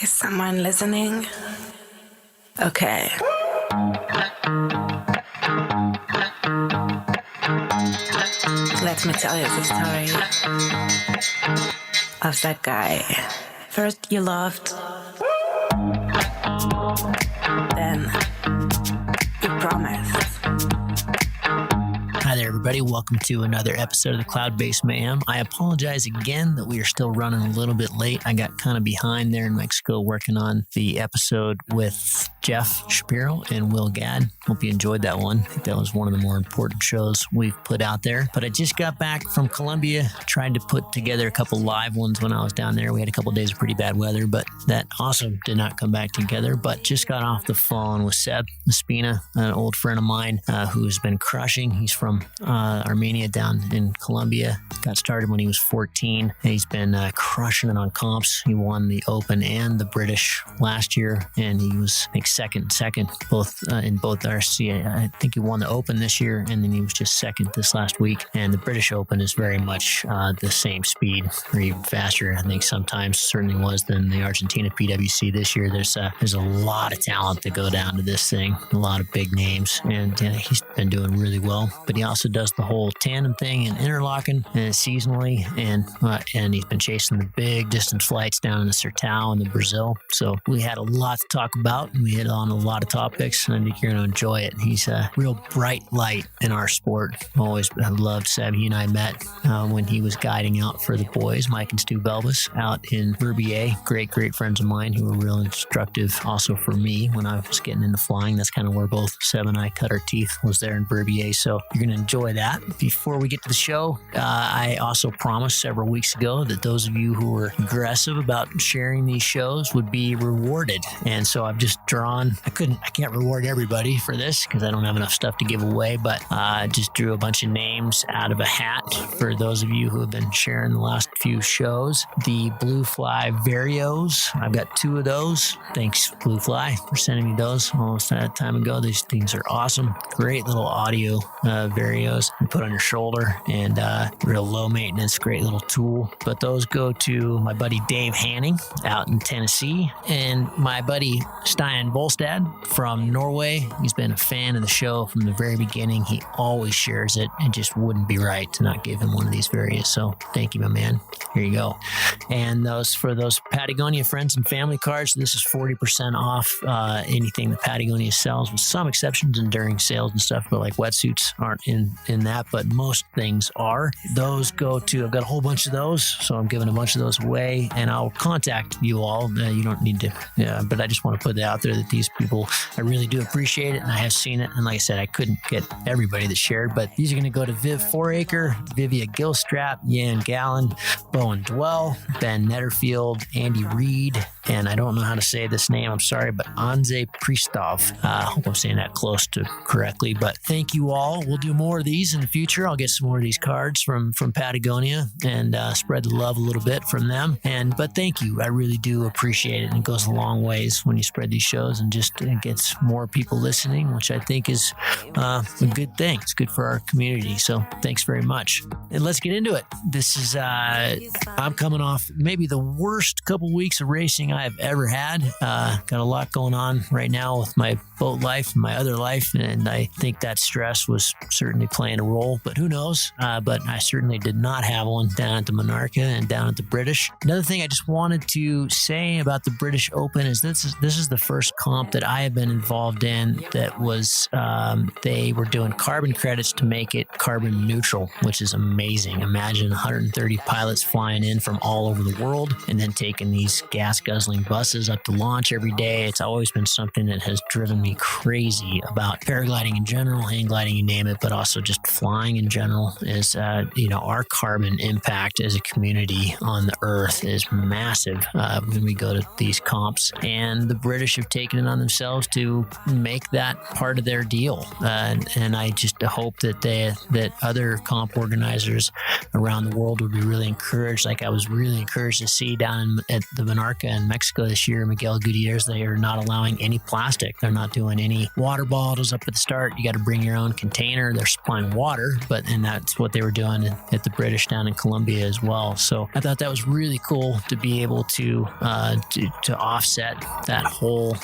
Is someone listening? Okay. Let me tell you the story of that guy. First you loved, then you promised. Hi there, everybody. Welcome to another episode of the Cloud-Based Mayhem. I apologize again that we are still running a little bit late. I got kind of behind there in Mexico working on the episode with Jeff Shapiro and Will Gadd. Hope you enjoyed that one. I think that was one of the more important shows we've put out there. But I just got back from Colombia, tried to put together a couple live ones when I was down there. We had a couple days of pretty bad weather, but that also did not come back together. But just got off the phone with Sebastien Ospina, an old friend of mine who's been crushing. He's from Armenia down in Colombia. Got started when he was 14. He's been crushing it on comps. He won the Open and the British last year, and he was, I think, second, both in both RC. I think he won the Open this year, and then he was just second this last week. And the British Open is very much the same speed, or even faster. I think sometimes certainly was than the Argentina PWC this year. There's a lot of talent to go down to this thing, a lot of big names, and he's been doing really well. But he also does the whole tandem thing in Interlaken and seasonally, and he's been chasing the big distance flights down in the Sertau and the Brazil. So we had a lot to talk about. We hit on a lot of topics, and I think you're going to enjoy it. He's a real bright light in our sport. Always have loved Seb. He and I met when he was guiding out for the boys, Mike and Stu Belbas, out in Verbier. Great friends of mine who were real instructive also for me when I was getting into flying. That's kind of where both Seb and I cut our teeth, was there in Verbier. So you're going to enjoy that. Before we get to the show, I also promised several weeks ago that those of you who were aggressive about sharing these shows would be rewarded. And so I've just drawn, I can't reward everybody for this because I don't have enough stuff to give away, but I just drew a bunch of names out of a hat for those of you who have been sharing the last few shows. The Blue Fly Varios, I've got 2 of those. Thanks, Blue Fly, for sending me those almost that time ago. These things are awesome. Great little audio Varios you put on your shoulder, and real low maintenance, great little tool. But those go to my buddy Dave Hanning out in Tennessee, and my buddy Stein Volstad from Norway. He's been a fan of the show from the very beginning. He always shares it, and just wouldn't be right to not give him one of these Various. So thank you, my man. Here you go. And for those Patagonia friends and family cards, this is 40% off anything that Patagonia sells, with some exceptions and during sales and stuff, but like wetsuits aren't in that, but most things are. Those go to, I've got a whole bunch of those, so I'm giving a bunch of those away, and I'll contact you all. You don't need to, but I just want to put it out there that these people, I really do appreciate it, and I have seen it. And like I said, I couldn't get everybody that shared, but these are going to go to Viv Foraker, Vivia Gilstrap, Yan Gallen, Bowen Dwell, Ben Netterfield, Andy Reed, and I don't know how to say this name, I'm sorry, but Anze Pristov. I hope I'm saying that close to correctly, but thank you all. We'll do more of these in the future. I'll get some more of these cards from Patagonia and spread the love a little bit from them. But thank you. I really do appreciate it. And it goes a long ways when you spread these shows, and just it gets more people listening, which I think is a good thing. It's good for our community. So thanks very much. And let's get into it. This is, I'm coming off maybe the worst couple weeks of racing I've ever had. Got a lot going on right now with my boat life and my other life, and I think that stress was certainly playing a role, but who knows? But I certainly did not have one down at the Monarca and down at the British. Another thing I just wanted to say about the British Open is this is the first comp that I have been involved in that was they were doing carbon credits to make it carbon neutral, which is amazing. Imagine 130 pilots flying in from all over the world and then taking these gas guzzling buses up to launch every day. It's always been something that has driven me crazy about paragliding in general, hang gliding, you name it, but also just flying in general. Is our carbon impact as a community on the earth is massive when we go to these comps, and the British have taken it on themselves to make that part of their deal, and I just hope that other comp organizers around the world would be really encouraged, like I was really encouraged to see down at the Monarca in Mexico this year, Miguel Gutierrez, they are not allowing any plastic. They're not doing any water bottles up at the start. You got to bring your own container. They're supplying water, and that's what they were doing at the British down in Colombia as well. So I thought that was really cool to be able to offset that whole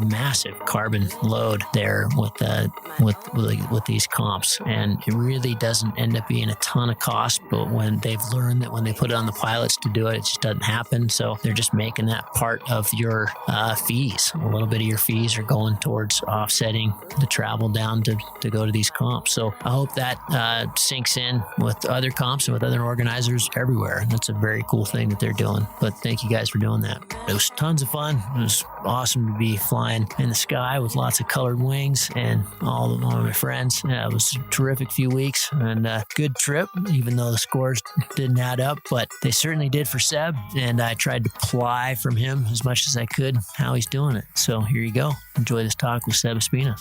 massive carbon load there with these comps. And it really doesn't end up being a ton of cost, but when they've learned that when they put it on the pilots to do it, it just doesn't happen. So they're just making that part of your fees. A little bit of your fees are going towards offsetting the travel down to go to these comps. So I hope that sinks in with other comps and with other organizers everywhere. That's a very cool thing that they're doing. But thank you guys for doing that. It was tons of fun. It was awesome to be flying in the sky with lots of colored wings and all of my friends. Yeah, it was a terrific few weeks and a good trip, even though the scores didn't add up, but they certainly did for Seb. And I tried to pry from him as much as I could how he's doing it. So here you go. Enjoy this talk with Seb Ospina.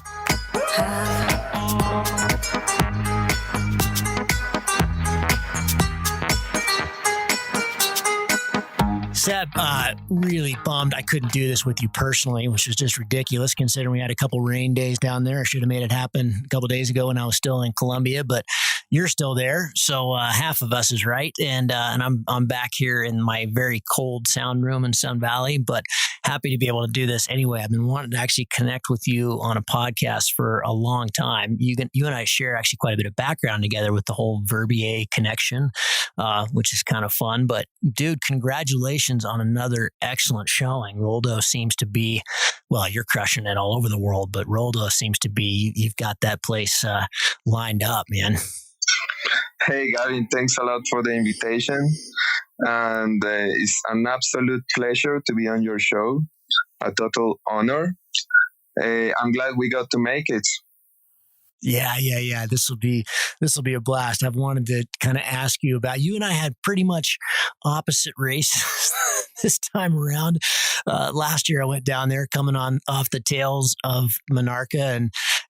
Seb, really bummed I couldn't do this with you personally, which was just ridiculous considering we had a couple rain days down there. I should have made it happen a couple days ago when I was still in Colombia, but you're still there, so half of us is right. And I'm back here in my very cold sound room in Sun Valley, but happy to be able to do this anyway. I've been wanting to actually connect with you on a podcast for a long time. You and I share actually quite a bit of background together with the whole Verbier connection, which is kind of fun. But dude, congratulations on another excellent showing. Roldo seems to be, well, you're crushing it all over the world, but Roldo seems to be, you've got that place lined up, man. Hey, Gavin, thanks a lot for the invitation. And it's an absolute pleasure to be on your show. A total honor. I'm glad we got to make it. Yeah. This will be a blast. I've wanted to kind of ask you about, you and I had pretty much opposite races this time around. Last year I went down there coming off the tails of Monarca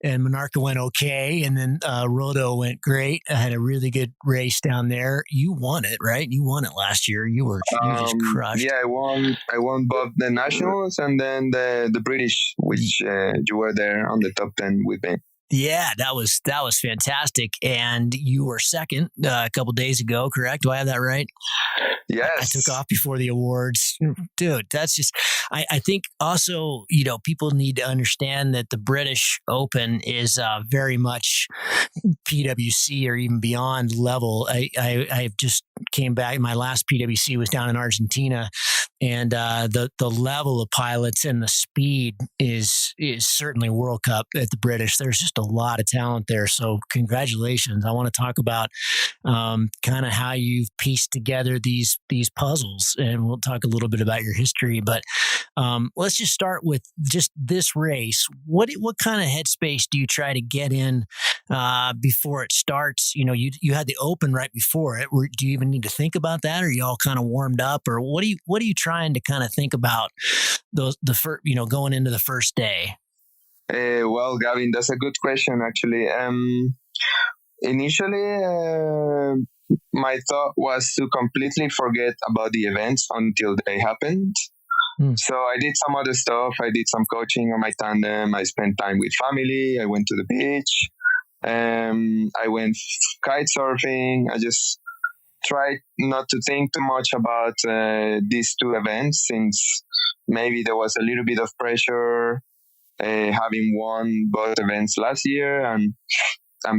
and Monarca went okay. And then Rodo went great. I had a really good race down there. You won it, right? You won it last year. You just crushed. Yeah, I won both the nationals and then the British, which you were there on the top 10 with me. Yeah, that was fantastic. And you were second a couple days ago, correct? Do I have that right? Yes. I took off before the awards. Dude, that's just, I think also, people need to understand that the British Open is very much PWC or even beyond level. I just came back. My last PWC was down in Argentina. And the level of pilots and the speed is certainly World Cup at the British. There's just a lot of talent there. So congratulations. I want to talk about kind of how you've pieced together these puzzles, and we'll talk a little bit about your history. But let's just start with just this race. What kind of headspace do you try to get in before it starts? You had the Open right before it. Do you even need to think about that? Or are you all kind of warmed up? Or what are you trying to kind of think about going into the first day? Well, Gavin, that's a good question, actually. Initially, my thought was to completely forget about the events until they happened. So I did some other stuff. I did some coaching on my tandem. I spent time with family. I went to the beach. I went kite surfing. I just tried not to think too much about these two events, since maybe there was a little bit of pressure having won both events last year and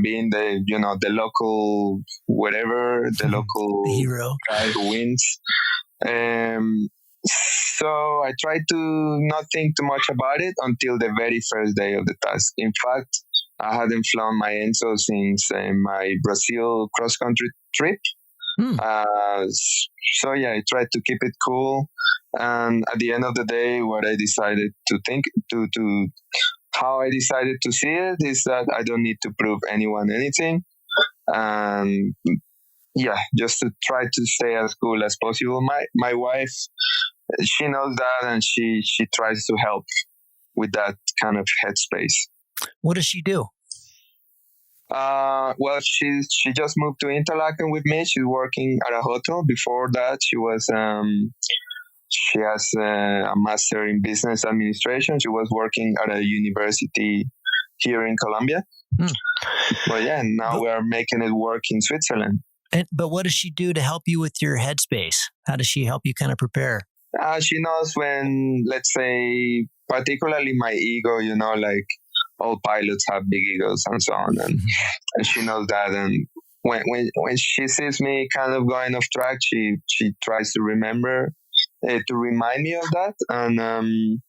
being the local local hero guy who wins. So I tried to not think too much about it until the very first day of the task. In fact, I hadn't flown my Enzo since my Brazil cross-country trip. So yeah, I tried to keep it cool. And at the end of the day, what I decided to think, how I decided to see it is that I don't need to prove anyone anything. And yeah, just to try to stay as cool as possible. My wife, she knows that, and she tries to help with that kind of headspace. What does she do? Well, she just moved to Interlaken with me. She's working at a hotel. Before that, she was She has a master in business administration. She was working at a university here in Colombia. But yeah, now we are making it work in Switzerland. But what does she do to help you with your headspace? How does she help you kind of prepare? She knows when, let's say, particularly my ego, like all pilots have big egos and so on. And she knows that. And when she sees me kind of going off track, she tries to remember, to remind me of that. And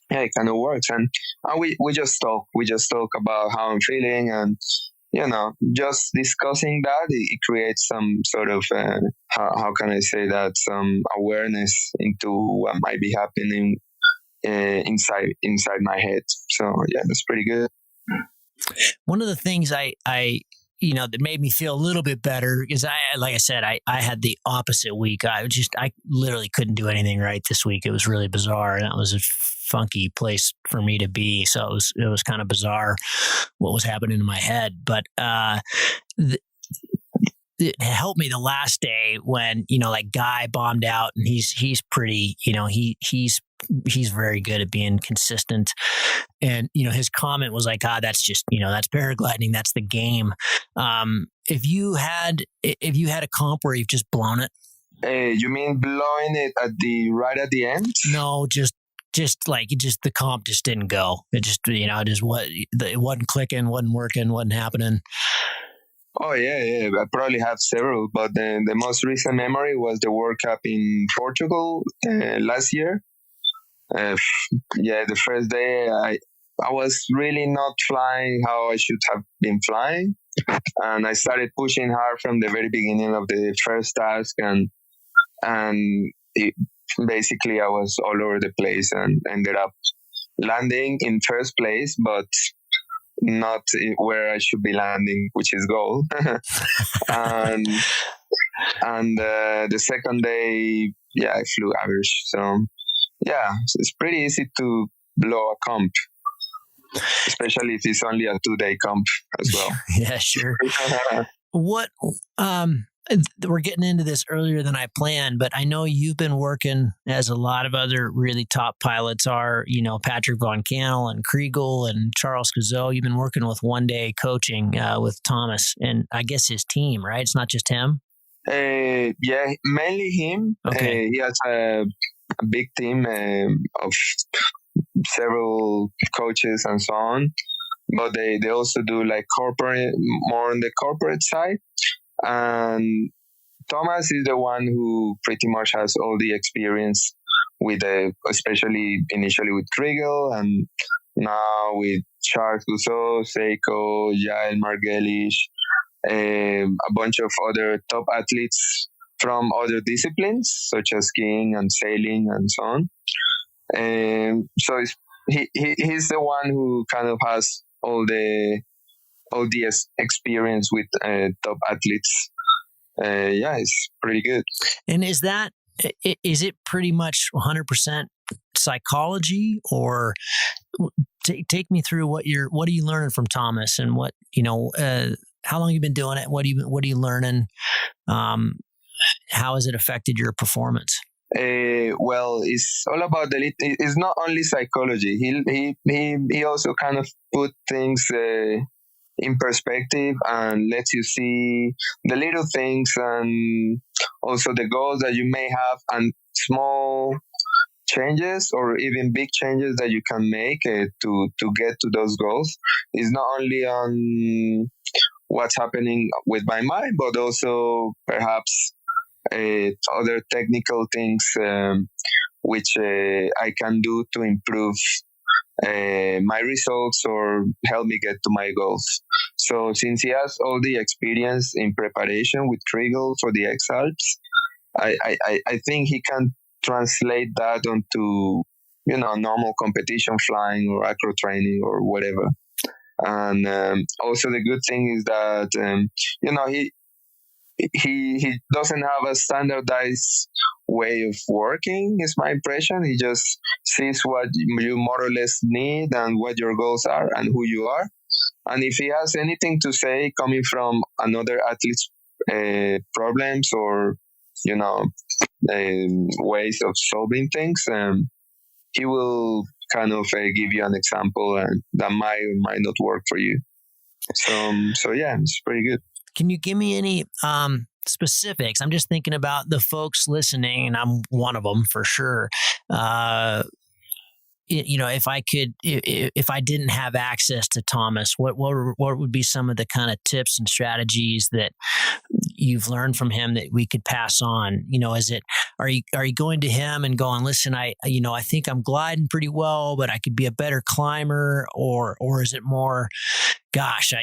yeah, it kind of works. And we just talk. We just talk about how I'm feeling, and just discussing that, it creates some sort of how can I say that, some awareness into what might be happening inside my head. So yeah, that's pretty good. One of the things I that made me feel a little bit better is like I said, I had the opposite week. I literally couldn't do anything right this week. It was really bizarre. And that was a funky place for me to be. So it was kind of bizarre what was happening in my head. But it helped me the last day when, like Guy bombed out, and he's pretty, he's very good at being consistent. And, his comment was like, that's just, that's paragliding. That's the game. If you had a comp where you've just blown it. You mean blowing it right at the end? No, just the comp just didn't go. It just, it wasn't clicking, wasn't working, wasn't happening. Oh, yeah. I probably have several, but the most recent memory was the World Cup in Portugal last year. The first day I was really not flying how I should have been flying. And I started pushing hard from the very beginning of the first task, and basically I was all over the place and ended up landing in first place, but not where I should be landing, which is goal. and the second day, I flew average. So yeah, it's pretty easy to blow a comp, especially if it's only a 2-day comp as well. Yeah, sure. What we're getting into this earlier than I planned, but I know you've been working, as a lot of other really top pilots are, Patrick Von Cannell and Kriegel and Charles Cazot. You've been working with one-day coaching with Thomas and I guess his team, right? It's not just him? Yeah, mainly him. Okay. He has a big team of several coaches and so on, but they also do like corporate, more on the corporate side. And Thomas is the one who pretty much has all the experience with, especially initially with Kriegel, and now with Charles Cazot, Seiko, Jael Margelish, a bunch of other top athletes from other disciplines such as skiing and sailing and so on. So he's the one who kind of has all the experience with top athletes. It's pretty good. And is it pretty much 100% psychology, or take me through what are you learning from Thomas, and what, how long you've been doing it? What are you learning? How has it affected your performance? Well, it's all about it's not only psychology. He also kind of put things in perspective and lets you see the little things, and also the goals that you may have, and small changes or even big changes that you can make to get to those goals. It's not only on what's happening with my mind, but also perhaps other technical things which I can do to improve my results or help me get to my goals. So since he has all the experience in preparation with Kriegel for the X Alps, I think he can translate that onto normal competition flying or acro training or whatever. And also the good thing is that he doesn't have a standardized way of working, is my impression. He just sees what you more or less need and what your goals are and who you are. And if he has anything to say coming from another athlete's problems or ways of solving things. He will kind of give you an example that might or might not work for you. So yeah, it's pretty good. Can you give me any specifics? I'm just thinking about the folks listening, and I'm one of them for sure. If I didn't have access to Thomas, what would be some of the kind of tips and strategies that you've learned from him that we could pass on? Are you going to him and going, listen, I think I'm gliding pretty well, but I could be a better climber, or is it more, gosh,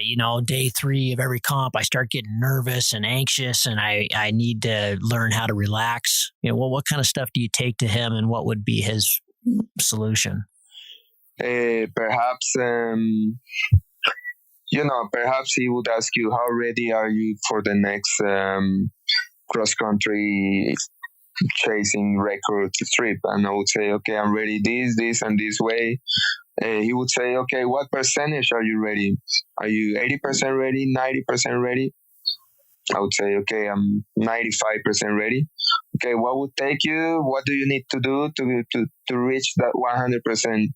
day 3 of every comp, I start getting nervous and anxious, and I need to learn how to relax? What kind of stuff do you take to him, and what would be his solution? Perhaps he would ask you, how ready are you for the next cross-country chasing record trip? And I would say, okay, I'm ready this and this way. He would say, okay, what percentage are you ready? Are you 80% ready, 90% ready? I would say, okay, I'm 95% ready. Okay, what would take you? What do you need to do to reach that 100%?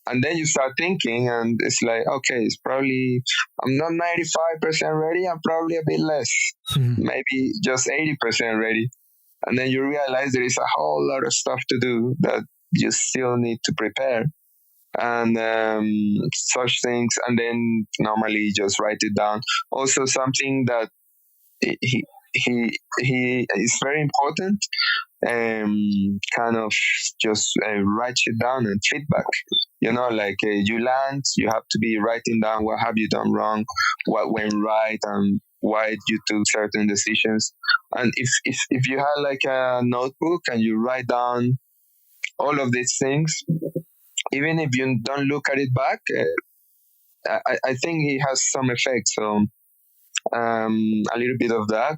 And then you start thinking, and it's like, okay, it's probably, I'm not 95% ready. I'm probably a bit less, maybe just 80% ready. And then you realize there is a whole lot of stuff to do that you still need to prepare. And such things, and then normally just write it down. Also, something that he is very important, kind of just write it down and feedback. Like you land, you have to be writing down what have you done wrong, what went right, and why you took certain decisions. And if you have like a notebook and you write down all of these things, even if you don't look at it back, I think it has some effect. So a little bit of that.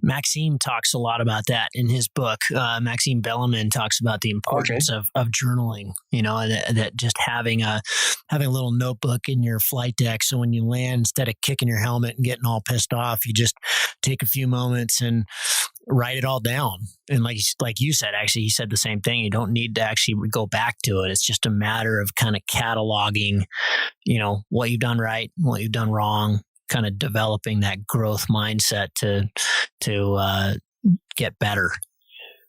Maxime talks a lot about that in his book. Maxime Belleman talks about the importance of journaling, that just having a little notebook in your flight deck. So when you land, instead of kicking your helmet and getting all pissed off, you just take a few moments and write it all down. And like you said, actually, he said the same thing. You don't need to actually go back to it. It's just a matter of kind of cataloging, what you've done right, what you've done wrong, kind of developing that growth mindset to get better.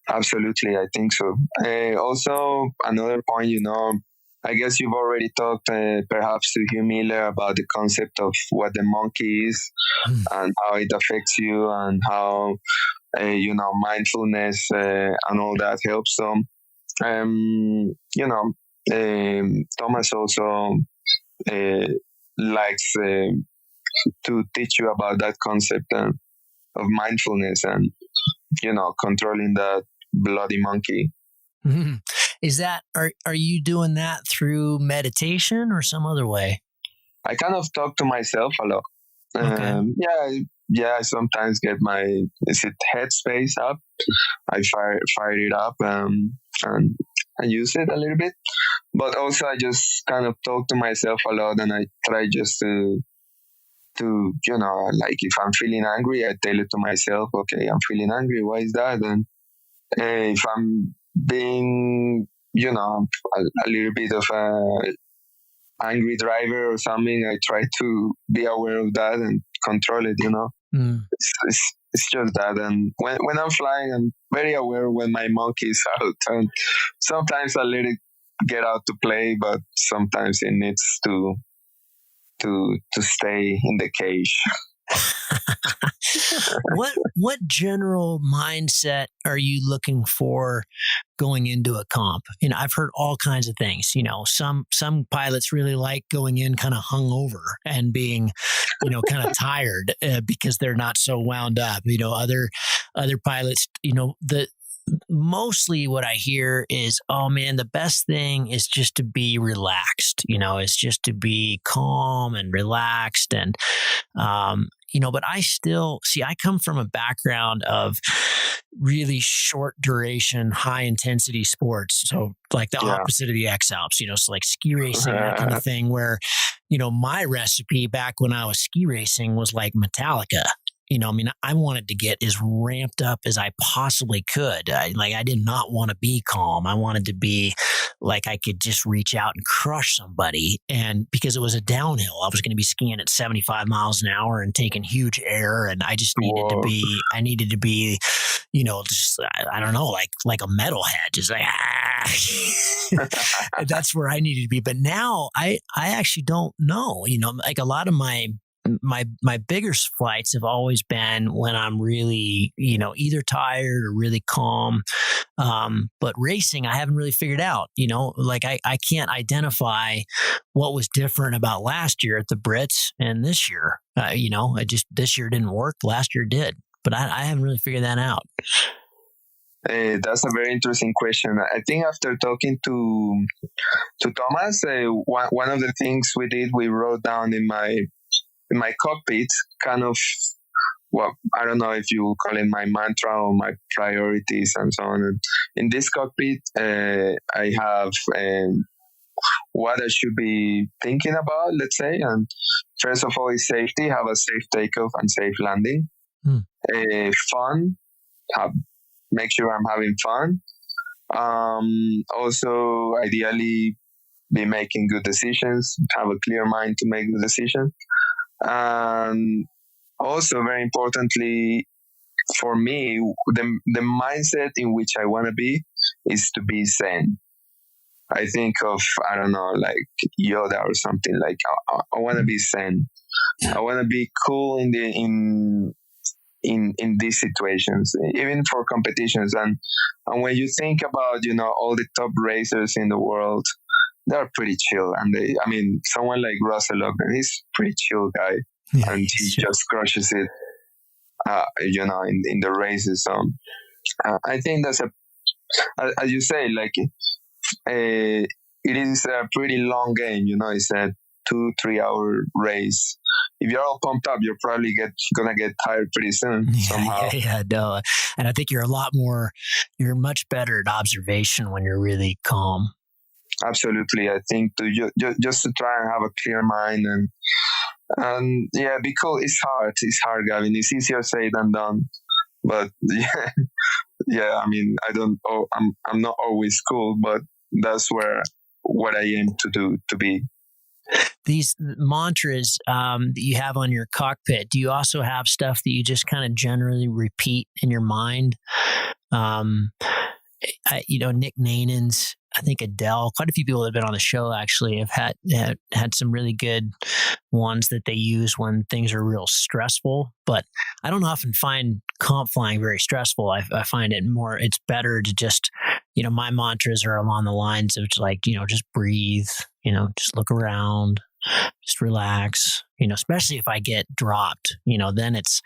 Absolutely, I think so. Also, another point, I guess you've already talked perhaps to Hugh Miller about the concept of what the monkey is and how it affects you, and how mindfulness and all that helps. So Thomas also likes to teach you about that concept of mindfulness and controlling that bloody monkey. Mm-hmm. Is that are you doing that through meditation or some other way? I kind of talk to myself a lot. Okay. I sometimes get my Headspace app. I fire it up and I use it a little bit, but also I just kind of talk to myself a lot, and I try just to like if I'm feeling angry, I tell it to myself, okay, I'm feeling angry. Why is that? And if I'm being a little bit of a angry driver or something, I try to be aware of that and control it. It's just that. And when I'm flying, I'm very aware when my monkey is out, and sometimes I let it get out to play, but sometimes it needs to stay in the cage. What general mindset are you looking for going into a comp? I've heard all kinds of things. Some pilots really like going in kind of hungover and being, kind of tired because they're not so wound up. Other pilots, mostly what I hear is, oh man, the best thing is just to be relaxed. It's just to be calm and relaxed. And, but I still I come from a background of really short duration, high intensity sports. So like the opposite of the X Alps, so like ski racing, that kind of thing where, my recipe back when I was ski racing was like Metallica. I wanted to get as ramped up as I possibly could. I did not want to be calm. I wanted to be like I could just reach out and crush somebody. And because it was a downhill, I was going to be skiing at 75 miles an hour and taking huge air. And I just needed to be, just, I don't know, like a metalhead, just like, that's where I needed to be. But now I actually don't know, like a lot of my biggest flights have always been when I'm really, either tired or really calm. But racing, I haven't really figured out, like I can't identify what was different about last year at the Brits and this year. This year didn't work. Last year did, but I haven't really figured that out. That's a very interesting question. I think after talking to Thomas, one of the things we wrote down in my cockpit, kind of, well, I don't know if you call it my mantra or my priorities and so on. And in this cockpit, I have what I should be thinking about, let's say. And first of all is safety, have a safe takeoff and safe landing. Fun, make sure I'm having fun. Also, ideally, be making good decisions, have a clear mind to make the decision. And also, very importantly, for me, the mindset in which I want to be is to be zen. I think of, I don't know, like Yoda or something. Like I want to be zen. I want to be cool in these situations, even for competitions. And when you think about, all the top racers in the world, they're pretty chill. And someone like Russell Logan, he's a pretty chill guy, and he just crushes it, in the races. So I think that's as you say, like, it is a pretty long game, it's a 2-3 hour race. If you're all pumped up, you're probably gonna get tired pretty soon somehow. No. And I think you're much better at observation when you're really calm. Absolutely. I think just to try and have a clear mind and be cool. It's hard, Gavin. It's easier said than done. But I'm not always cool, but that's what I aim to be. These mantras that you have on your cockpit, do you also have stuff that you just kind of generally repeat in your mind? Nick Nanon's, I think Adele, quite a few people that have been on the show actually have had some really good ones that they use when things are real stressful. But I don't often find comp flying very stressful. I find it's better to just, my mantras are along the lines of like, just breathe, just look around, just relax, especially if I get dropped, then it's,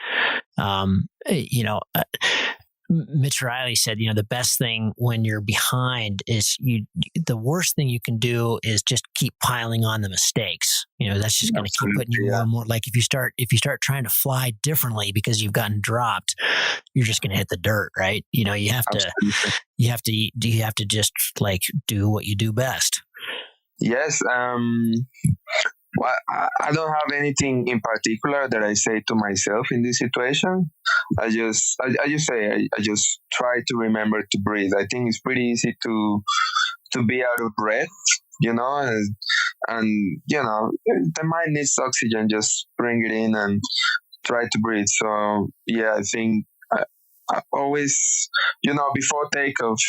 Mitch Riley said, the best thing when you're behind is the worst thing you can do is just keep piling on the mistakes. That's just going to keep putting you more and more. Like if you start trying to fly differently because you've gotten dropped, you're just going to hit the dirt, right? You have to just like do what you do best. Yes. Well, I don't have anything in particular that I say to myself in this situation. I just try to remember to breathe. I think it's pretty easy to be out of breath, and the mind needs oxygen. Just bring it in and try to breathe. So I think I always, before takeoff,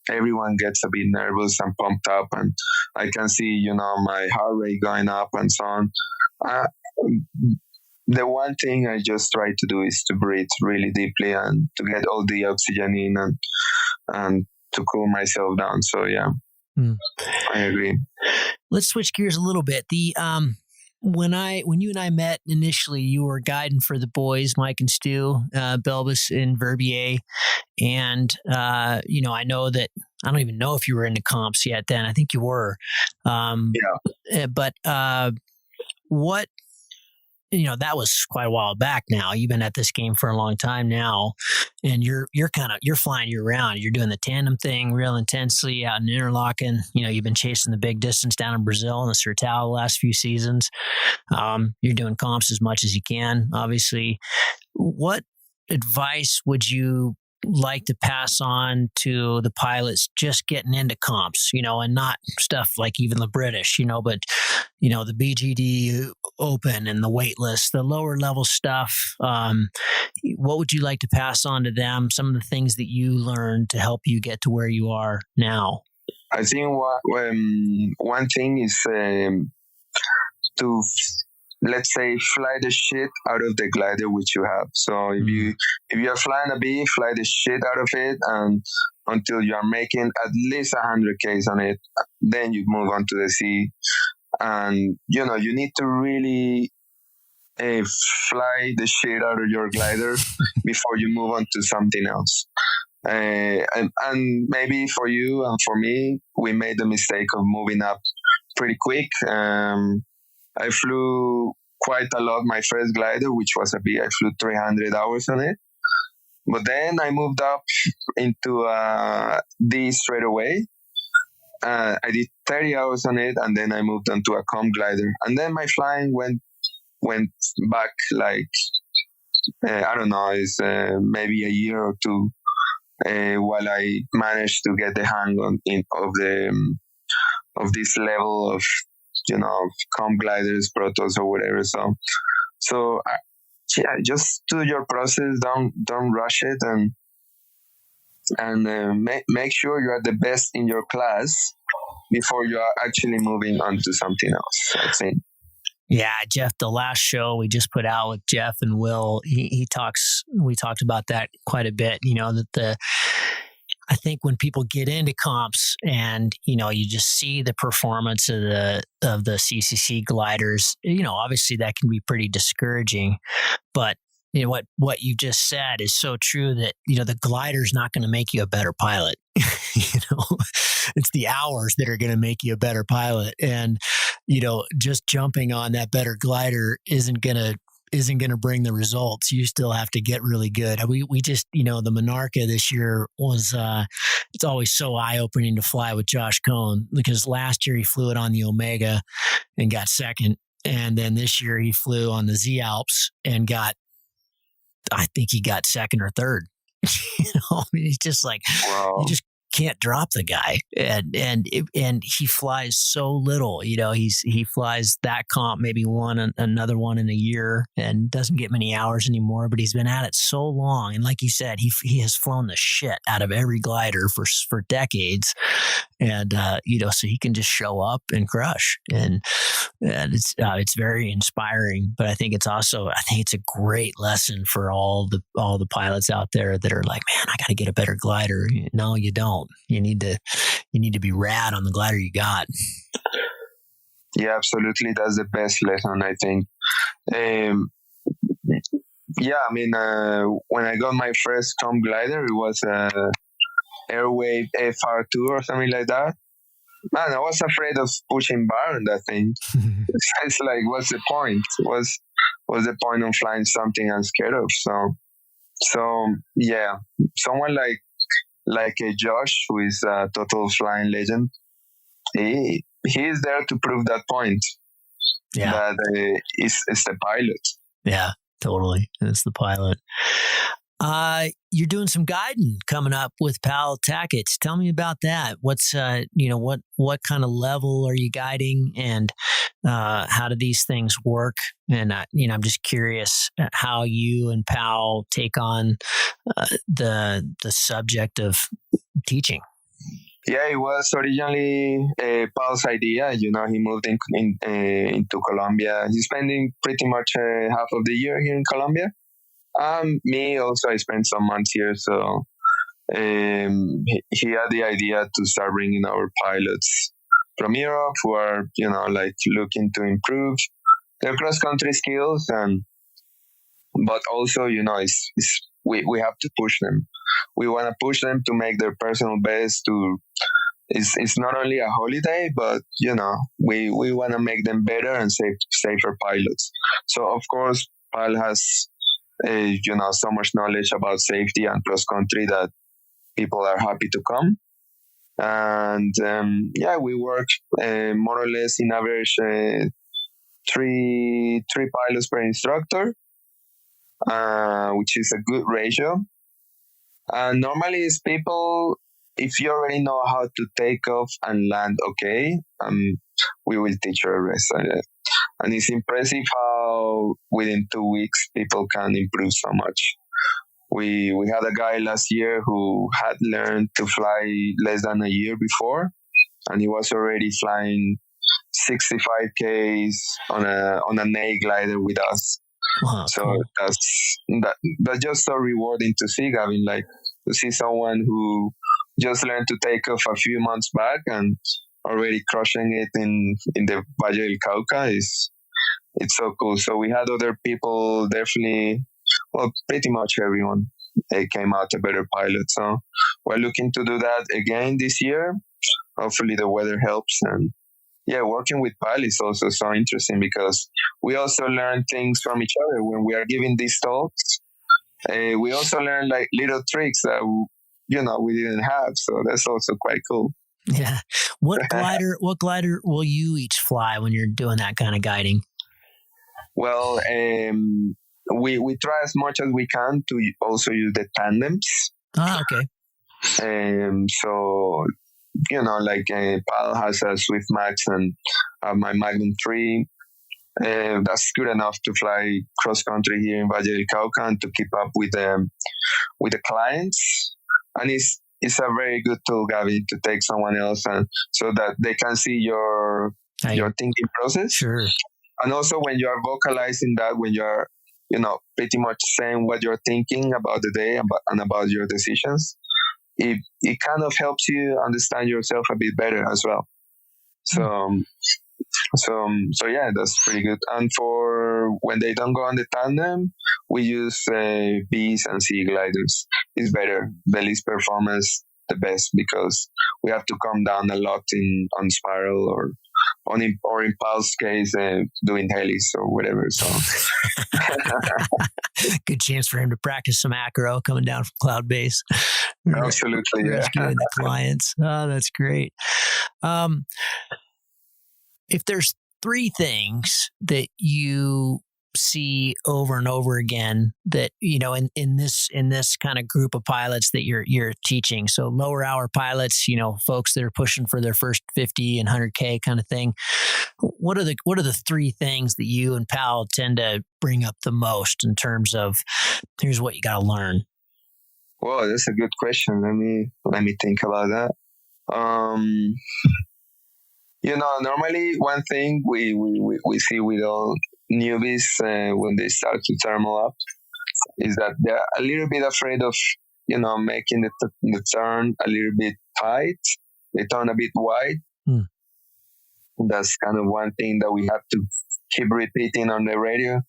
everyone gets a bit nervous and pumped up, and I can see, my heart rate going up and so on. The one thing I just try to do is to breathe really deeply and to get all the oxygen in and to cool myself down. So I agree. Let's switch gears a little bit. When you and I met initially, you were guiding for the boys, Mike and Stu, Belbas in Verbier. And, I know that, I don't even know if you were into comps yet then. I think you were. But what that was quite a while back now. You've been at this game for a long time now, and you're flying year round. You're doing the tandem thing real intensely out in Interlaken. You've been chasing the big distance down in Brazil in the Sertau the last few seasons. You're doing comps as much as you can, obviously. What advice would you like to pass on to the pilots just getting into comps, and not stuff like even the British, but, the BGD Open and the waitlist, the lower level stuff? What would you like to pass on to them? Some of the things that you learned to help you get to where you are now? I think one thing is to, let's say, fly the shit out of the glider which you have. So if you are flying a B, fly the shit out of it, and until you are making at least 100 Ks on it, then you move on to the C. And you need to really fly the shit out of your glider before you move on to something else. And maybe for you and for me, we made the mistake of moving up pretty quick. I flew quite a lot my first glider, which was a B. I flew 300 hours on it. But then I moved up into D straight away. I did 30 hours on it, and then I moved on to a comp glider. And then my flying went back like, I don't know, it's maybe a year or two, while I managed to get the hang of this level of, comp gliders, protos, or whatever. So just do your process. Don't rush it, and make sure you are the best in your class before you are actually moving on to something else, I think. Yeah, Jeff, the last show we just put out with Jeff and Will, we talked about that quite a bit, that I think when people get into comps and, you just see the performance of the CCC gliders, obviously that can be pretty discouraging, but what you just said is so true that, the glider's not going to make you a better pilot. It's the hours that are going to make you a better pilot. And, just jumping on that better glider isn't going to bring the results. You still have to get really good. We just, the Monarca this year was, it's always so eye-opening to fly with Josh Cohn, because last year he flew it on the Omega and got second. And then this year he flew on the Z Alps and I think he got second or third. He's just like, wow. You just can't drop the guy, and he flies so little. He flies that comp maybe another one in a year, and doesn't get many hours anymore. But he's been at it so long, and like you said, he has flown the shit out of every glider for decades, and so he can just show up and crush, and it's very inspiring. But I think it's a great lesson for all the pilots out there that are like, man, I got to get a better glider. No, you don't. You need to be rad on the glider you got. Yeah, absolutely. That's the best lesson, I think. When I got my first comp glider, it was Airwave FR2 or something like that. Man, I was afraid of pushing bar on that thing. It's like, what's the point? What's the point of flying something I'm scared of? So yeah, someone like a Josh, who is a total flying legend, he is there to prove that point. Yeah, that it's the pilot. Yeah, totally, it's the pilot. You're doing some guiding coming up with pal Takats. Tell me about that. What's what kind of level are you guiding, and how do these things work? And I'm just curious how you and Pal take on the subject of teaching. Yeah, it was originally Pal's idea. He moved into Colombia. He's spending pretty much half of the year here in Colombia. Me also, I spent some months here, so he had the idea to start bringing our pilots from Europe who are, looking to improve their cross-country skills, but also, we have to push them. We want to push them to make their personal best, to it's not only a holiday, but we want to make them better and safer pilots. So of course, PAL has so much knowledge about safety and cross country that people are happy to come. And we work more or less in average three pilots per instructor, which is a good ratio. And normally it's people, if you already know how to take off and land okay, we will teach you the rest. And it's impressive how within 2 weeks people can improve so much. We had a guy last year who had learned to fly less than a year before, and he was already flying 65 Ks on a nail glider with us. Wow, so cool. that's just so rewarding to see, Gavin. Like, to see someone who just learned to take off a few months back and already crushing it in the Valle del Cauca it's so cool. So we had other people, definitely, well, pretty much everyone came out a better pilot. So we're looking to do that again this year. Hopefully the weather helps. And working with PAL is also so interesting because we also learn things from each other when we are giving these talks. We also learn like little tricks that we didn't have. So that's also quite cool. Yeah. What glider will you each fly when you're doing that kind of guiding? Well, we try as much as we can to also use the tandems. Ah, okay. So, like PAL has a Swift Max and my Magnum 3. That's good enough to fly cross country here in Valle del Cauca and to keep up with the clients. And it's a very good tool, Gabby, to take someone else and so that they can see your thinking process. Sure. And also when you are vocalizing that, when you are, pretty much saying what you're thinking about the day and about your decisions, it kind of helps you understand yourself a bit better as well. So yeah, that's pretty good. And for when they don't go on the tandem, we use Bs and C gliders. It's better. The least performance, the best, because we have to come down a lot on spiral or in Paul's case, doing helis or whatever. So good chance for him to practice some acro coming down from cloud base. Absolutely, rescuing the clients. Oh, that's great. If there's 3 things that you see over and over again that, in this kind of group of pilots that you're teaching, so lower hour pilots, folks that are pushing for their first 50 and 100K kind of thing, what are the 3 things that you and PAL tend to bring up the most in terms of here's what you got to learn? Well, that's a good question. Let me think about that. Normally one thing we see with all newbies when they start to thermal up is that they're a little bit afraid of, making the turn a little bit tight. They turn a bit wide. That's kind of one thing that we have to keep repeating on the radio.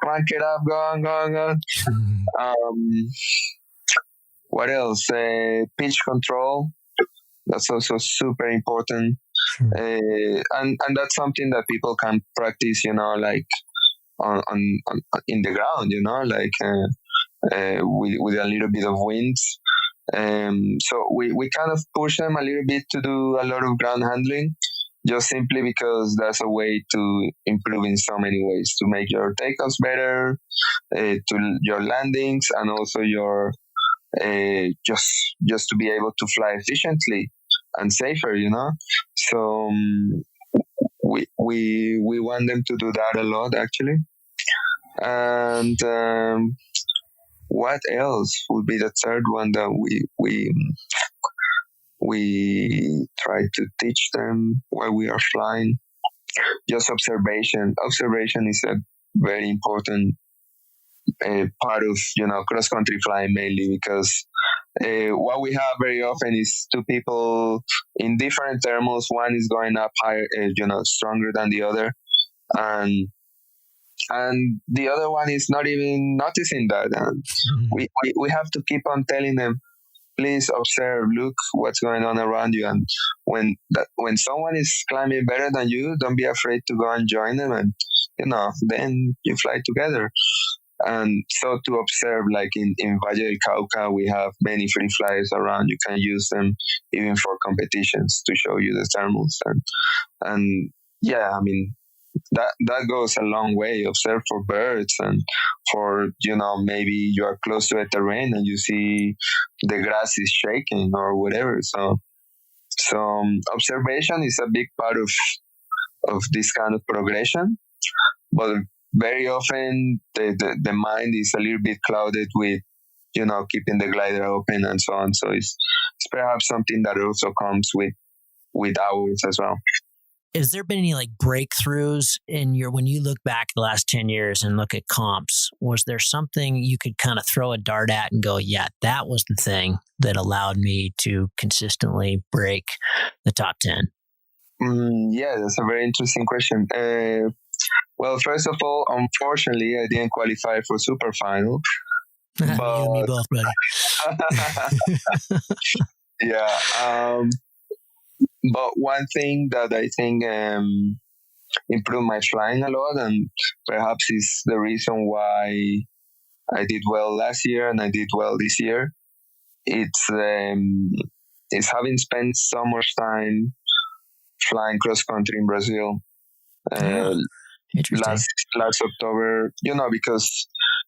Crank it up, go on. What else? Pitch control. That's also super important. And that's something that people can practice, like on in the ground, with a little bit of wind. So we kind of push them a little bit to do a lot of ground handling, just simply because that's a way to improve in so many ways, to make your takeoffs better, to your landings, and also your just to be able to fly efficiently and safer, So we want them to do that a lot, actually. And what else would be the third one that we try to teach them while we are flying? Just observation. Observation is a very important part of cross country flying, mainly because what we have very often is 2 people in different thermals. One is going up higher, stronger than the other, and the other one is not even noticing that. And we have to keep on telling them, please observe, look what's going on around you. And when someone is climbing better than you, don't be afraid to go and join them. And, then you fly together. And so to observe, like in Valle del Cauca, we have many free flyers around. You can use them even for competitions to show you the thermals. And yeah, I mean, that goes a long way. Observe for birds and for, maybe you are close to a terrain and you see the grass is shaking or whatever. So observation is a big part of this kind of progression. But very often the mind is a little bit clouded with, keeping the glider open and so on. So it's perhaps something that also comes with hours as well. Has there been any like breakthroughs when you look back the last 10 years and look at comps, was there something you could kind of throw a dart at and go, yeah, that was the thing that allowed me to consistently break the top 10? Yeah, that's a very interesting question. Well, first of all, unfortunately, I didn't qualify for super final. You and me both, buddy. Yeah. But one thing that I think improved my flying a lot, and perhaps is the reason why I did well last year and I did well this year, it's having spent so much time flying cross country in Brazil. Last October, because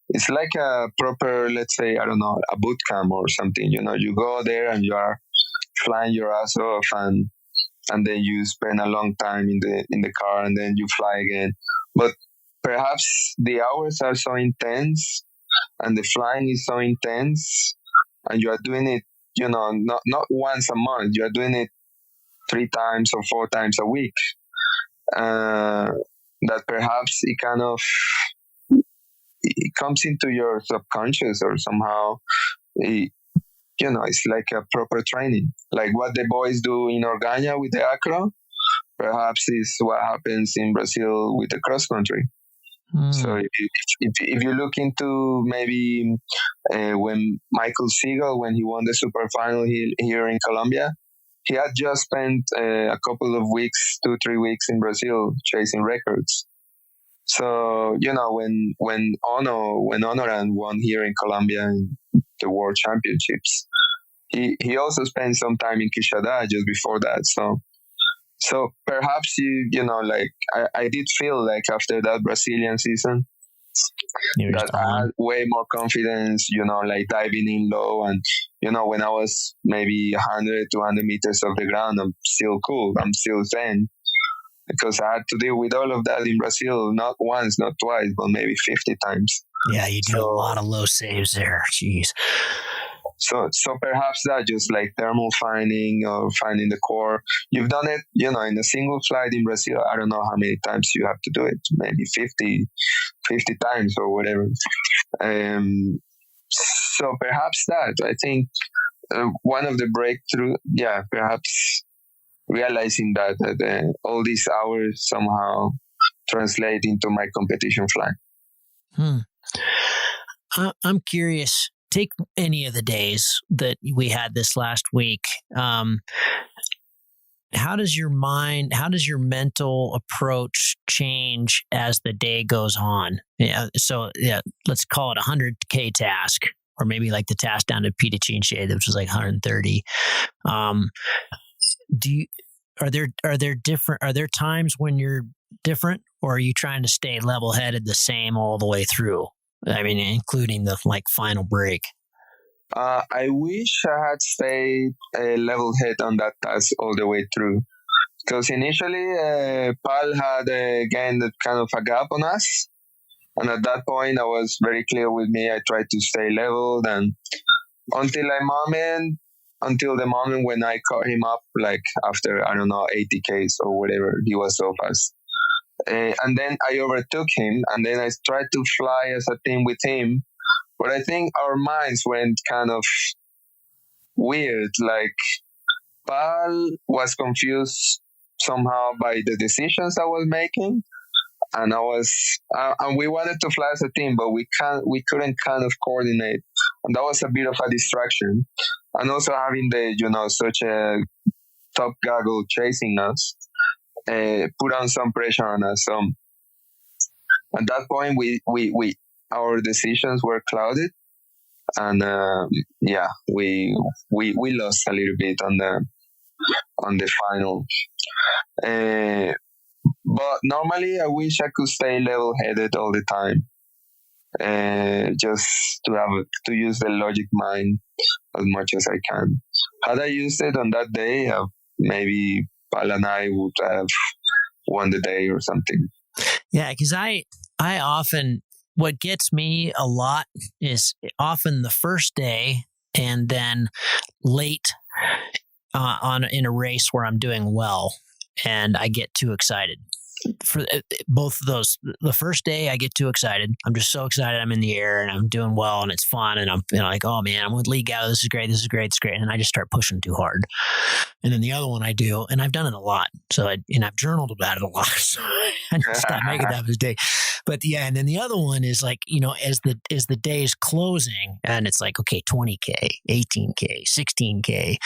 it's like a proper, let's say, I don't know, a boot camp or something. You go there and you are flying your ass off, and then you spend a long time in the car, and then you fly again. But perhaps the hours are so intense, and the flying is so intense, and you are doing it, not once a month. You are doing it 3 times or 4 times a week. That perhaps it comes into your subconscious, or somehow it's like a proper training, like what the boys do in Orgaña with the acro, perhaps is what happens in Brazil with the cross country. So if you look into maybe when Michael Siegel, when he won the super final here in Colombia, he had just spent a couple of weeks, 2-3 weeks in Brazil chasing records. So, when Honoran won here in Colombia in the World Championships, he also spent some time in Quixadá just before that. So perhaps I did feel like after that Brazilian season that I had way more confidence, like diving in low, and when I was maybe 100, 200 meters off the ground, I'm still cool. I'm still zen. Because I had to deal with all of that in Brazil, not once, not twice, but maybe 50 times. Yeah, you do a lot of low saves there. Jeez. So perhaps that, just like thermal finding or finding the core. You've done it, in a single flight in Brazil. I don't know how many times you have to do it, maybe 50 times or whatever. So perhaps that, I think one of the breakthrough, perhaps realizing that all these hours somehow translate into my competition flying. I'm curious, take any of the days that we had this last week. How does your mental approach change as the day goes on? So let's call it a 100K task, or maybe like the task down to Pitacinche, which was like 130. Are there times when you're different, or are you trying to stay level headed the same all the way through? I mean, including the final break. I wish I had stayed level head on that task all the way through, because initially Pal had gained kind of a gap on us, and at that point I was very clear with me. I tried to stay leveled, and until the moment when I caught him up, like after, I don't know, 80 Ks or whatever, he was so fast. And then I overtook him, and then I tried to fly as a team with him. But I think our minds went kind of weird. Like, Pal was confused somehow by the decisions I was making. And and we wanted to fly as a team, but we couldn't kind of coordinate And that was a bit of a distraction. And also having such a top gaggle chasing us, put on some pressure on us. So at that point, we our decisions were clouded, and we lost a little bit on the final. But normally, I wish I could stay level-headed all the time, just to use the logic mind as much as I can. Had I used it on that day, maybe Pal and I would have won the day or something. Yeah, because I often, what gets me a lot is often the first day and then late in a race where I'm doing well and I get too excited. For both of those, the first day I get too excited. I'm just so excited. I'm in the air and I'm doing well and it's fun. And I'm like, oh man, I'm with League Out. This is great. This is great. It's great. And I just start pushing too hard. And then the other one I do, and I've done it a lot. So I've journaled about it a lot. So I need to stop making that mistake. But yeah, and then the other one is like, as the day is closing and it's like, okay, 20K, 18K, 16K.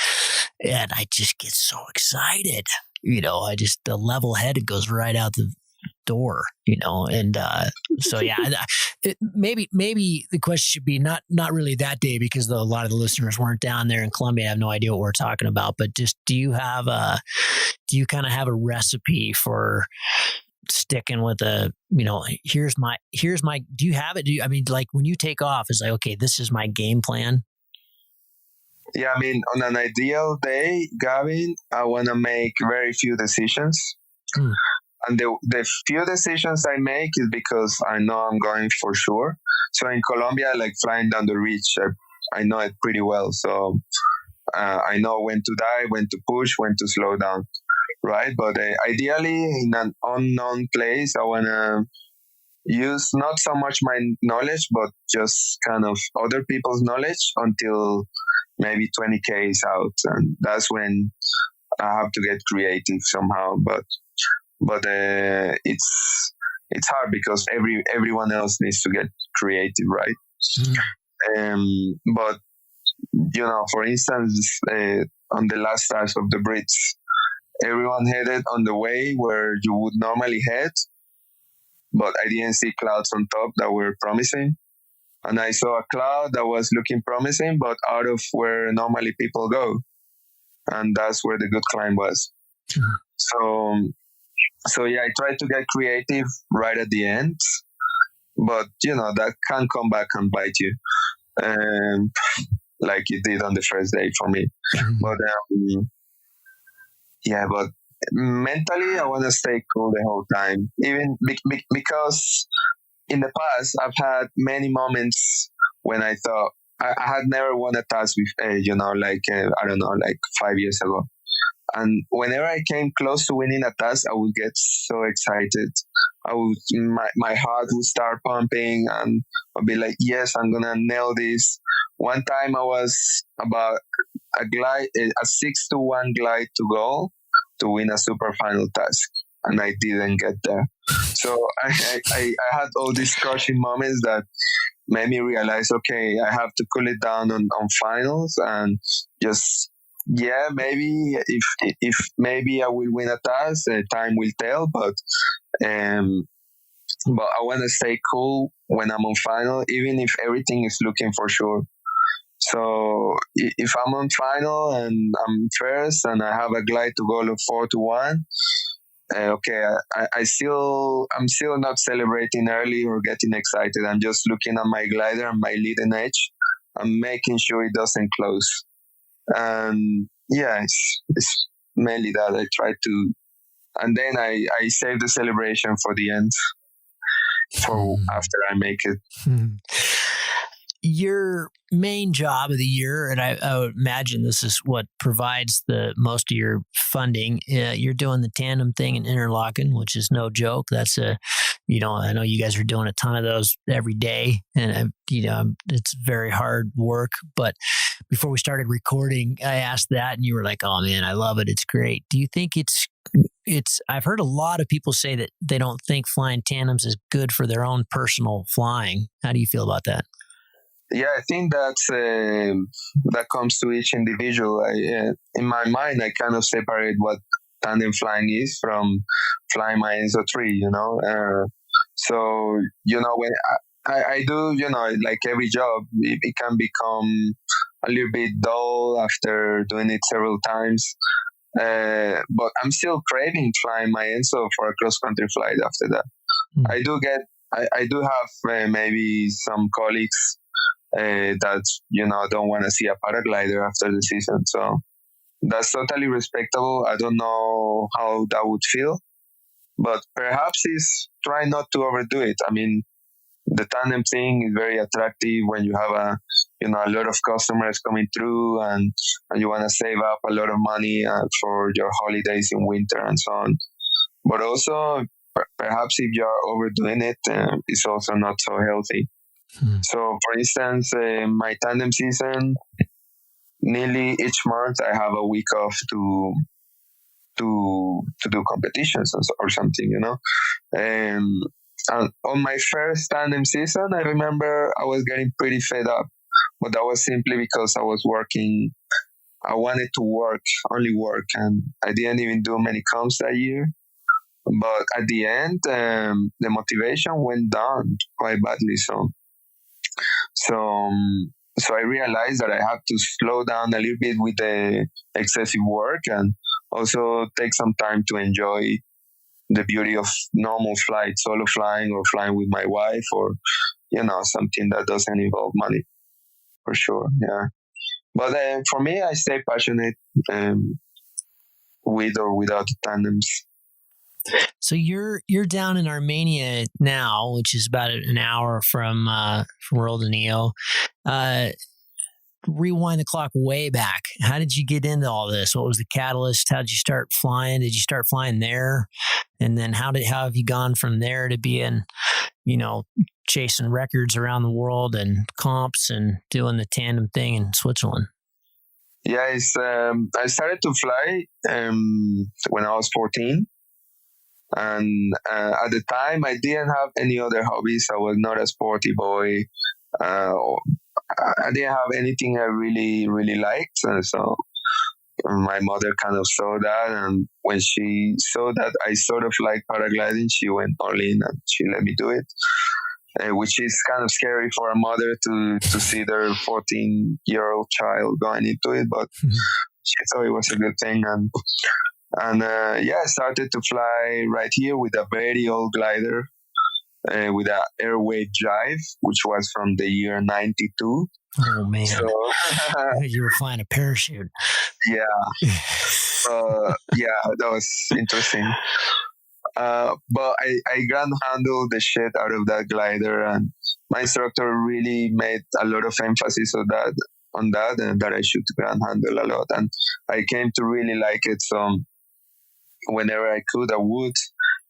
And I just get so excited. The level headed goes right out the door, and so yeah, maybe the question should be not really that day because a lot of the listeners weren't down there in Colombia. I have no idea what we're talking about, but just do you kind of have a recipe for sticking with here's my, do you have it? Like when you take off, it's like, okay, this is my game plan. Yeah, on an ideal day, Gavin, I want to make very few decisions. And the few decisions I make is because I know I'm going for sure. So in Colombia, like flying down the ridge, I know it pretty well. So I know when to dive, when to push, when to slow down, right? But ideally, in an unknown place, I want to use not so much my knowledge, but just kind of other people's knowledge until maybe 20K is out, and that's when I have to get creative somehow. But it's hard because everyone else needs to get creative, right? But for instance, on the last stars of the Brits, everyone headed on the way where you would normally head, but I didn't see clouds on top that were promising. And I saw a cloud that was looking promising, but out of where normally people go. And that's where the good climb was. So yeah, I tried to get creative right at the end, but that can come back and bite you, like it did on the first day for me. But but mentally, I want to stay cool the whole time, even because in the past, I've had many moments when I thought I had never won a task with, I don't know, like 5 years ago. And whenever I came close to winning a task, I would get so excited. My heart would start pumping and I'd be like, yes, I'm going to nail this. One time I was about a 6-1 glide to goal to win a super final task. And I didn't get there. So I had all these crushing moments that made me realize, okay, I have to cool it down on finals and just, maybe if maybe I will win a task, time will tell, but I want to stay cool when I'm on final, even if everything is looking for sure. So if I'm on final and I'm first and I have a glide to goal of 4-1, okay, I'm still not celebrating early or getting excited. I'm just looking at my glider and my leading edge and making sure it doesn't close. And it's mainly that I try to, and then I save the celebration for the end, for after I make it. Your main job of the year, and I would imagine this is what provides the most of your funding. You're doing the tandem thing in Interlaken, which is no joke. That's I know you guys are doing a ton of those every day, and it's very hard work. But before we started recording, I asked that, and you were like, "Oh man, I love it. It's great." Do you think it's? I've heard a lot of people say that they don't think flying tandems is good for their own personal flying. How do you feel about that? Yeah, I think that comes to each individual. In my mind, I kind of separate what tandem flying is from flying my ISO 3, so, when I do, like every job, it can become a little bit dull after doing it several times. But I'm still craving flying my ENSO for a cross-country flight after that. I do have maybe some colleagues that don't want to see a paraglider after the season, so that's totally respectable. I don't know how that would feel, but perhaps it's try not to overdo it. I mean, the tandem thing is very attractive when you have a lot of customers coming through, and you want to save up a lot of money for your holidays in winter and so on. But also, perhaps if you are overdoing it, it's also not so healthy. So, for instance, my tandem season, nearly each month I have a week off to do competitions or something, And on my first tandem season, I remember I was getting pretty fed up, but that was simply because I was working. I wanted to only work, and I didn't even do many comps that year. But at the end, the motivation went down quite badly. So I realized that I have to slow down a little bit with the excessive work, and also take some time to enjoy the beauty of normal flight, solo flying, or flying with my wife, or something that doesn't involve money, for sure. Yeah, but for me, I stay passionate with or without the tandems. So you're down in Armenia now, which is about an hour from World and EO. Rewind the clock way back. How did you get into all this? What was the catalyst? How did you start flying? Did you start flying there? And then how have you gone from there to being, chasing records around the world and comps and doing the tandem thing in Switzerland? Yeah, I started to fly when I was 14. And at the time, I didn't have any other hobbies. I was not a sporty boy. I didn't have anything I really, really liked. So my mother kind of saw that. And when she saw that I sort of like paragliding, she went all in and she let me do it, which is kind of scary for a mother to see their 14-year-old child going into it. But she thought it was a good thing. And I started to fly right here with a very old glider with an airway drive, which was from the year 92. Oh, man. So, you were flying a parachute. Yeah. That was interesting. But I grand handled the shit out of that glider, and my instructor really made a lot of emphasis on that, and that I should grand handle a lot. And I came to really like it. So whenever I could, I would,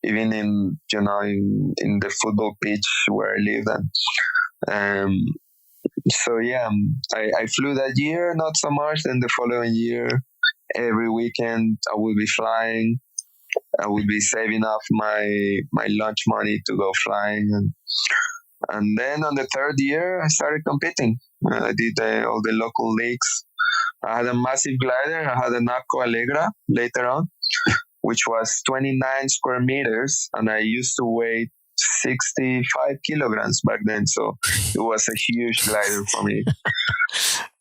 even in the football pitch where I lived. And I flew that year, not so much. Then the following year, every weekend I would be flying. I would be saving up my lunch money to go flying. And then on the third year, I started competing. I did all the local leagues. I had a massive glider. I had an Aqua Allegra later on, which was 29 square meters, and I used to weigh 65 kilograms back then, so it was a huge glider for me.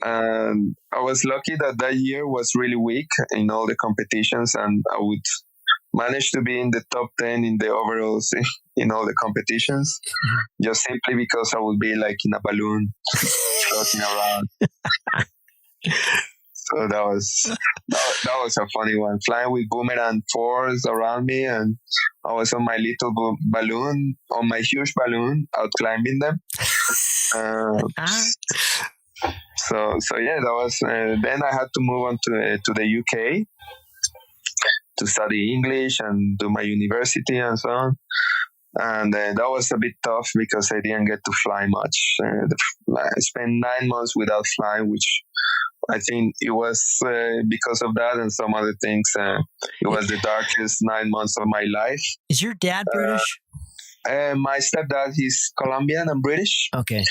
And I was lucky that year was really weak in all the competitions, and I would manage to be in the top 10 in the overalls in all the competitions, just simply because I would be like in a balloon floating around. So that was a funny one. Flying with boomerang 4s around me, and I was on my little balloon, on my huge balloon, out climbing them. That was. Then I had to move on to the UK to study English and do my university and so on. And that was a bit tough because I didn't get to fly much. I spent 9 months without flying, which I think it was because of that and some other things. It was the darkest 9 months of my life. Is your dad British? My stepdad, he's Colombian and British. Okay.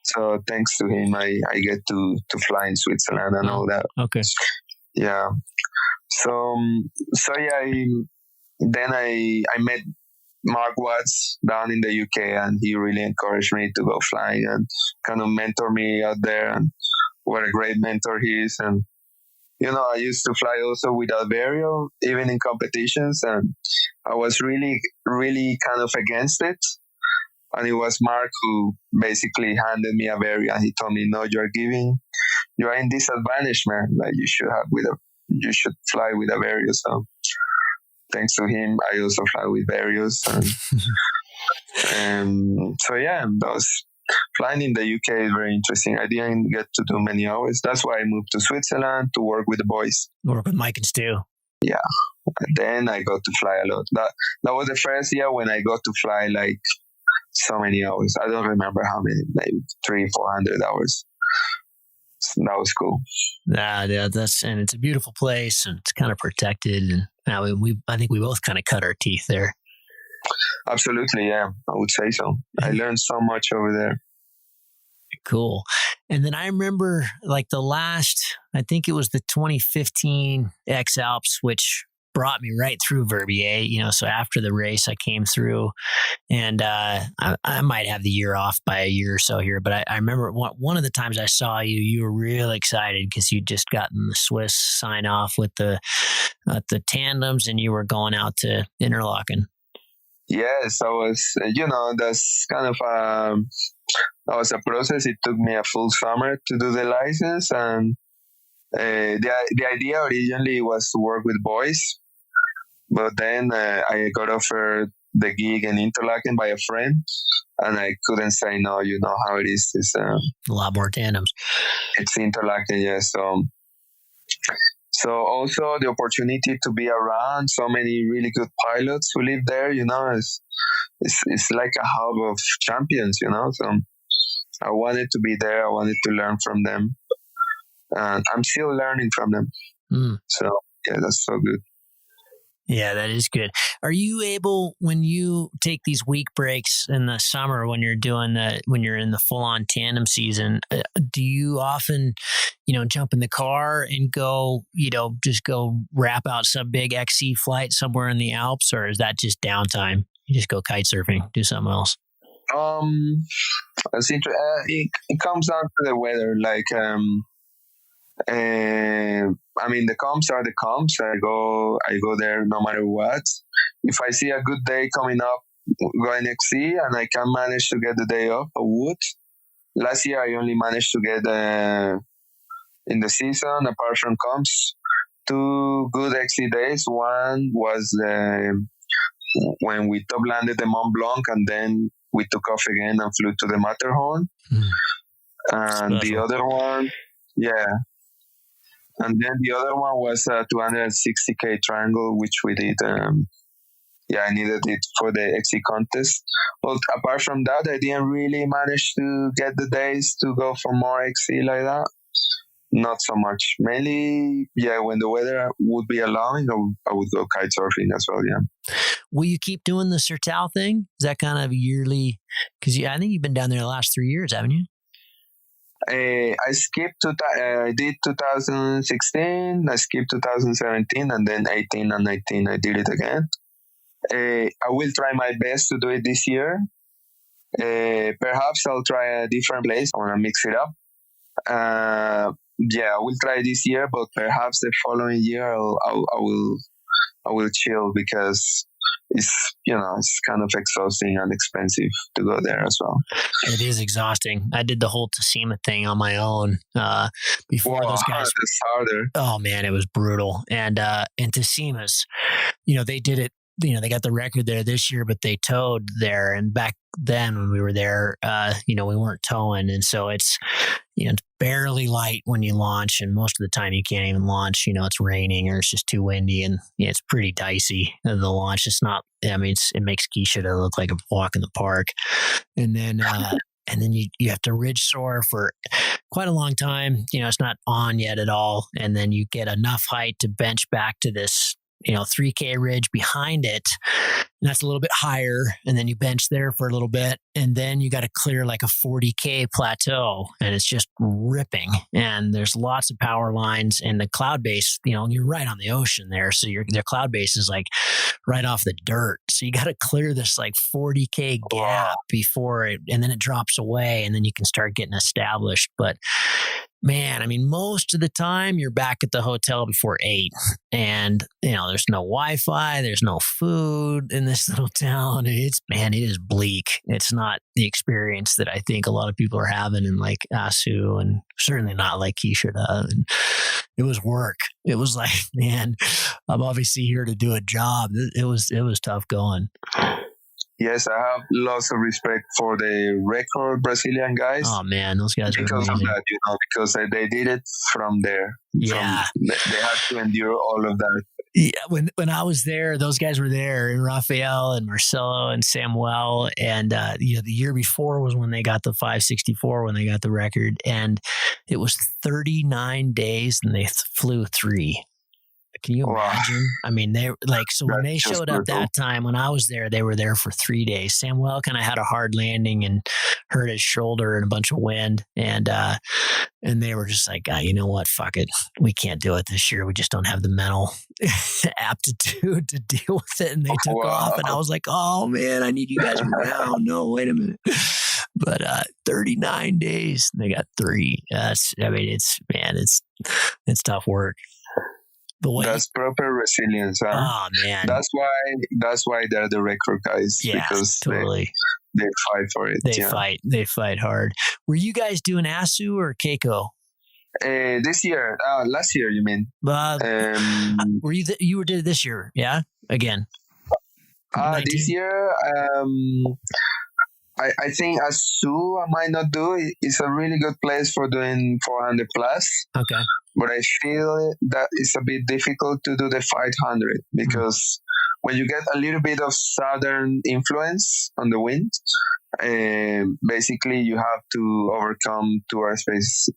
So thanks to him, I get to fly in Switzerland and all that. Okay. Yeah. So yeah, then I met Mark Watts down in the UK, and he really encouraged me to go flying and kind of mentor me out there. And what a great mentor he is. And I used to fly also with Alberio, even in competitions, and I was really, really kind of against it. And it was Mark who basically handed me Alberio, and he told me, "No, you are in disadvantage, man. Like you should fly with Alberio." So thanks to him, I also fly with Varios. And so yeah, flying in the UK is very interesting. I didn't get to do many hours. That's why I moved to Switzerland to work with the boys. Work with Mike and Stu. Yeah. And then I got to fly a lot. That was the first year when I got to fly like so many hours. I don't remember how many, maybe 300-400 hours. So that was cool. Yeah, and it's a beautiful place, and it's kind of protected. And I think we both kind of cut our teeth there. Absolutely, yeah, I would say so. I learned so much over there. Cool. And then I remember like I think it was the 2015 X Alps, which brought me right through Verbier, so after the race I came through, and I might have the year off by a year or so here, but I remember one of the times I saw you were really excited because you'd just gotten the Swiss sign off with the tandems, and you were going out to Interlaken. Yes, I was, that's kind of that was a process. It took me a full summer to do the license, and the idea originally was to work with boys, but then I got offered the gig in Interlaken by a friend, and I couldn't say no. You know how it is. It's a lot more tandems. It's Interlaken, yes. So also the opportunity to be around so many really good pilots who live there, it's like a hub of champions, So I wanted to be there. I wanted to learn from them. And I'm still learning from them. So yeah, that's so good. Yeah, that is good. Are you able, when you take these week breaks in the summer, when you're in the full on tandem season, do you often, jump in the car and go, just go wrap out some big XC flight somewhere in the Alps, or is that just downtime? You just go kite surfing, do something else? It's it comes down to the weather. Like, the comps are the comps. I go there no matter what. If I see a good day coming up going XC and I can manage to get the day off, I would. Last year I only managed to get in the season, apart from comps, 2 good XC days. One was when we top landed the Mont Blanc, and then we took off again and flew to the Matterhorn. And the other one, yeah. And then the other one was a 260K triangle, which we did. I needed it for the XContest. But apart from that, I didn't really manage to get the days to go for more XC like that. Not so much. Mainly, when the weather would be allowing, I would go kite surfing as well, yeah. Will you keep doing the Sertau thing? Is that kind of yearly? Because I think you've been down there the last 3 years, haven't you? I skipped. I did 2016. I skipped 2017, and then 18 and 19. I did it again. I will try my best to do it this year. Perhaps I'll try a different place. I want to mix it up. I will try this year, but perhaps the following year I will chill, because it's kind of exhausting and expensive to go there as well. It is exhausting. I did the whole Tacima thing on my own before those guys. It's harder. Oh man, it was brutal. And Tacima's, they did it. They got the record there this year, but they towed there. And back then when we were there, we weren't towing, and so it's it's barely light when you launch, and most of the time you can't even launch. It's raining or it's just too windy, and it's pretty dicey. The launch, it's not. It makes Keisha to look like a walk in the park, and then you have to ridge soar for quite a long time. It's not on yet at all, and then you get enough height to bench back to this 3K ridge behind it, and that's a little bit higher. And then you bench there for a little bit. And then you got to clear like a 40K plateau, and it's just ripping. And there's lots of power lines, and the cloud base, you're right on the ocean there. So their cloud base is like right off the dirt. So you got to clear this like 40K gap before it, and then it drops away, and then you can start getting established. But man, I mean, most of the time you're back at the hotel before 8, and there's no Wi-Fi, there's no food in this little town. It is bleak. It's not the experience that I think a lot of people are having in like Asu, and certainly not like Kishida. And it was work. It was like, man, I'm obviously here to do a job. It was tough going. Yes, I have lots of respect for the record Brazilian guys. Oh man, those guys are because amazing. of that, because they did it from there. Yeah, they had to endure all of that. Yeah, when I was there, those guys were there, and Rafael and Marcelo and Samuel, and the year before was when they got the 564, when they got the record, and it was 39 days, and they flew 3. Can you imagine? I mean, they when they showed up that time, when I was there, they were there for 3 days. Samuel kind of had a hard landing and hurt his shoulder and a bunch of wind. And they were just like, you know what? Fuck it. We can't do it this year. We just don't have the mental aptitude to deal with it. And they took off, and I was like, oh man, I need you guys around. No, wait a minute. But 39 days, they got 3. It's tough work. That's proper resilience. Huh? Oh man, that's why they're the record guys. Yeah, because totally. They fight for it. They fight hard. Were you guys doing Asu or Keiko? This year, last year, you mean? Were you were did this year? Yeah, again. This year, I think Asu I might not do. It's a really good place for doing 400 plus. Okay. But I feel that it's a bit difficult to do the 500 because when you get a little bit of southern influence on the wind, basically you have to overcome two airspaces.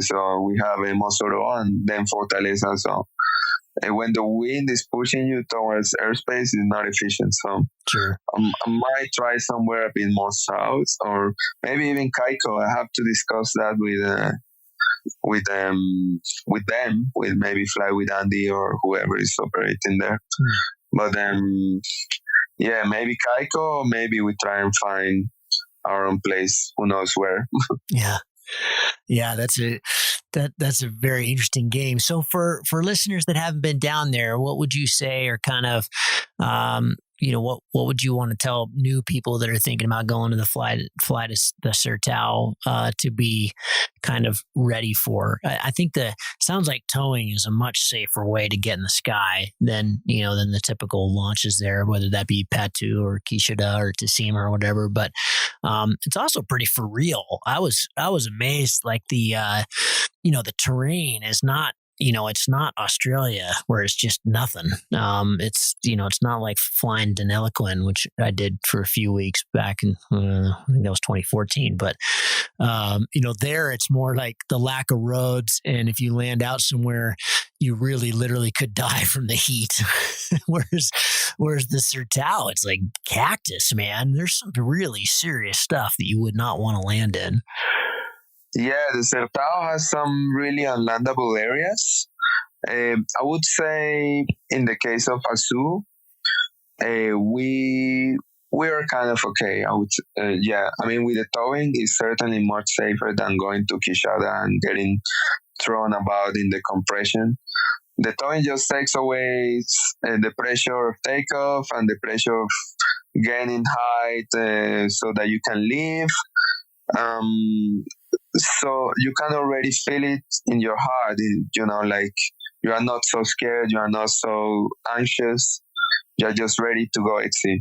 So we have Mosoro and then Fortaleza. So when the wind is pushing you towards airspace, it's not efficient. So sure. I might try somewhere a bit more south, or maybe even Kaiko. I have to discuss that with maybe Fly with Andy or whoever is operating there. But maybe Kaiko, or maybe we try and find our own place. Who knows where? Yeah, that's a very interesting game. So for listeners that haven't been down there, what would you say are kind of what would you want to tell new people that are thinking about going to the fly to the Sertau to be kind of ready for? I think sounds like towing is a much safer way to get in the sky than the typical launches there, whether that be Patu or Kishida or Tsushima or whatever. But it's also pretty for real. I was amazed, like the terrain is not. It's not Australia where it's just nothing. It's not like flying Interlaken, which I did for a few weeks back in, I think that was 2014. But, there it's more like the lack of roads. And if you land out somewhere, you really literally could die from the heat. whereas the Sertau, it's like cactus, man. There's some really serious stuff that you would not want to land in. Yeah, the Sertau has some really unlandable areas. I would say in the case of Asu, we are kind of okay. I mean, with the towing, it's certainly much safer than going to Kishada and getting thrown about in the compression. The towing just takes away the pressure of takeoff and the pressure of gaining height so that you can leave. So you can already feel it in your heart, like you are not so scared, you are not so anxious, you're just ready to go exit.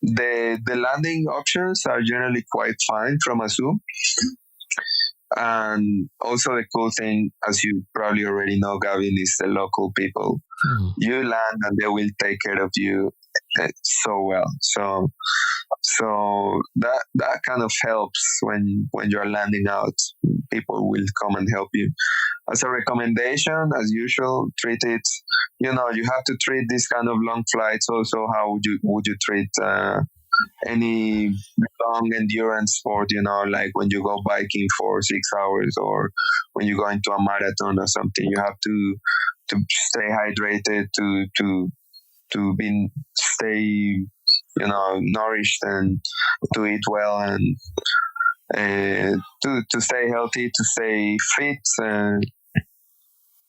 The landing options are generally quite fine from Asu. And also the cool thing, as you probably already know, Gavin, is the local people. You land and they will take care of you so well. So that kind of helps when you're landing out. People will come and help you. as a recommendation, as usual, treat it. You have to treat this kind of long flights also. How would you treat any long endurance sport? Like when you go biking for 6 hours, or when you go into a marathon or something. You have to stay hydrated, to stay nourished, and to eat well, and to stay healthy, to stay fit.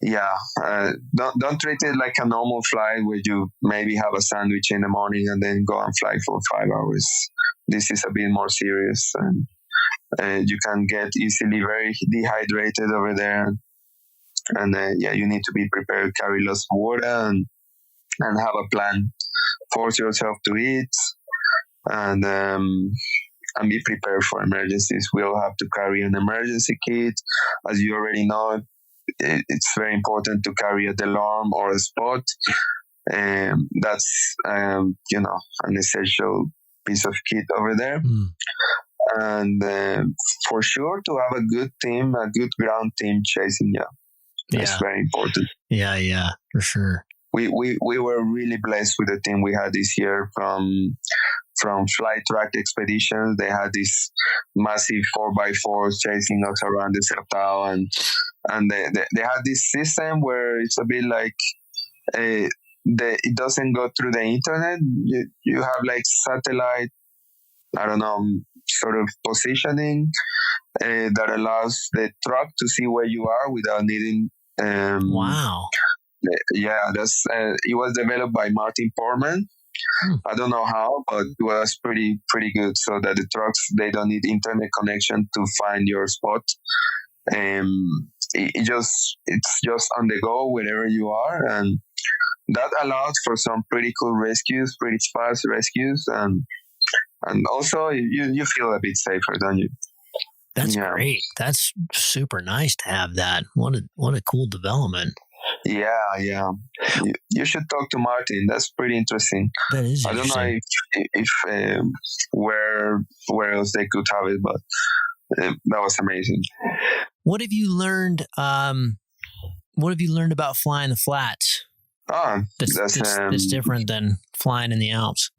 Don't treat it like a normal flight where you maybe have a sandwich in the morning and then go and fly for 5 hours. This is a bit more serious, and you can get easily very dehydrated over there. And you need to be prepared, carry lots of water, and have a plan. Force yourself to eat, and be prepared for emergencies. We'll have to carry an emergency kit. As you already know, it's very important to carry an alarm or a spot. That's an essential piece of kit over there. And for sure, to have a good team, a good ground team chasing you. That's very important. Yeah, for sure. We were really blessed with the team we had this year from Flight Track Expeditions. They had this massive 4x4 chasing us around the Sertau, and they had this system where it's a bit like it doesn't go through the internet. You have like satellite, I don't know, sort of positioning that allows the truck to see where you are without needing. Wow. Yeah, that's it was developed by Martin Portman. I don't know how, but it was pretty good. So that the trucks, they don't need internet connection to find your spot. It's just on the go wherever you are, and that allows for some pretty cool rescues, pretty fast rescues, and also you feel a bit safer, don't you? That's great. That's super nice to have that. What a cool development. Yeah. You should talk to Martin. That's pretty interesting. That is. I don't know if where else they could have it, but that was amazing. What have you learned? What have you learned about flying the flats? That's different than flying in the Alps.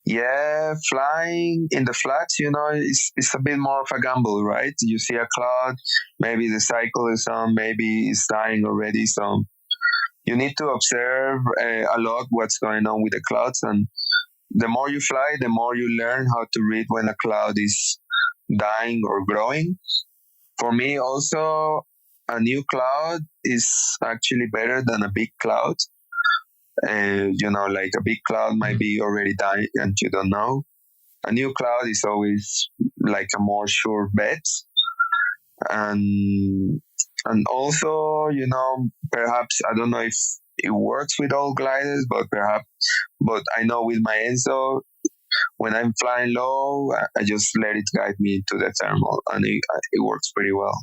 Yeah, flying in the flats, it's a bit more of a gamble, right? You see a cloud, maybe the cycle is on, maybe it's dying already. So you need to observe a lot what's going on with the clouds. And the more you fly, the more you learn how to read when a cloud is dying or growing. For me, also, a new cloud is actually better than a big cloud. Like a big cloud might be already dying and you don't know. A new cloud is always like a more sure bet. And also, perhaps, I don't know if it works with all gliders, but I know with my Enzo, when I'm flying low, I just let it guide me to the thermal, and it works pretty well.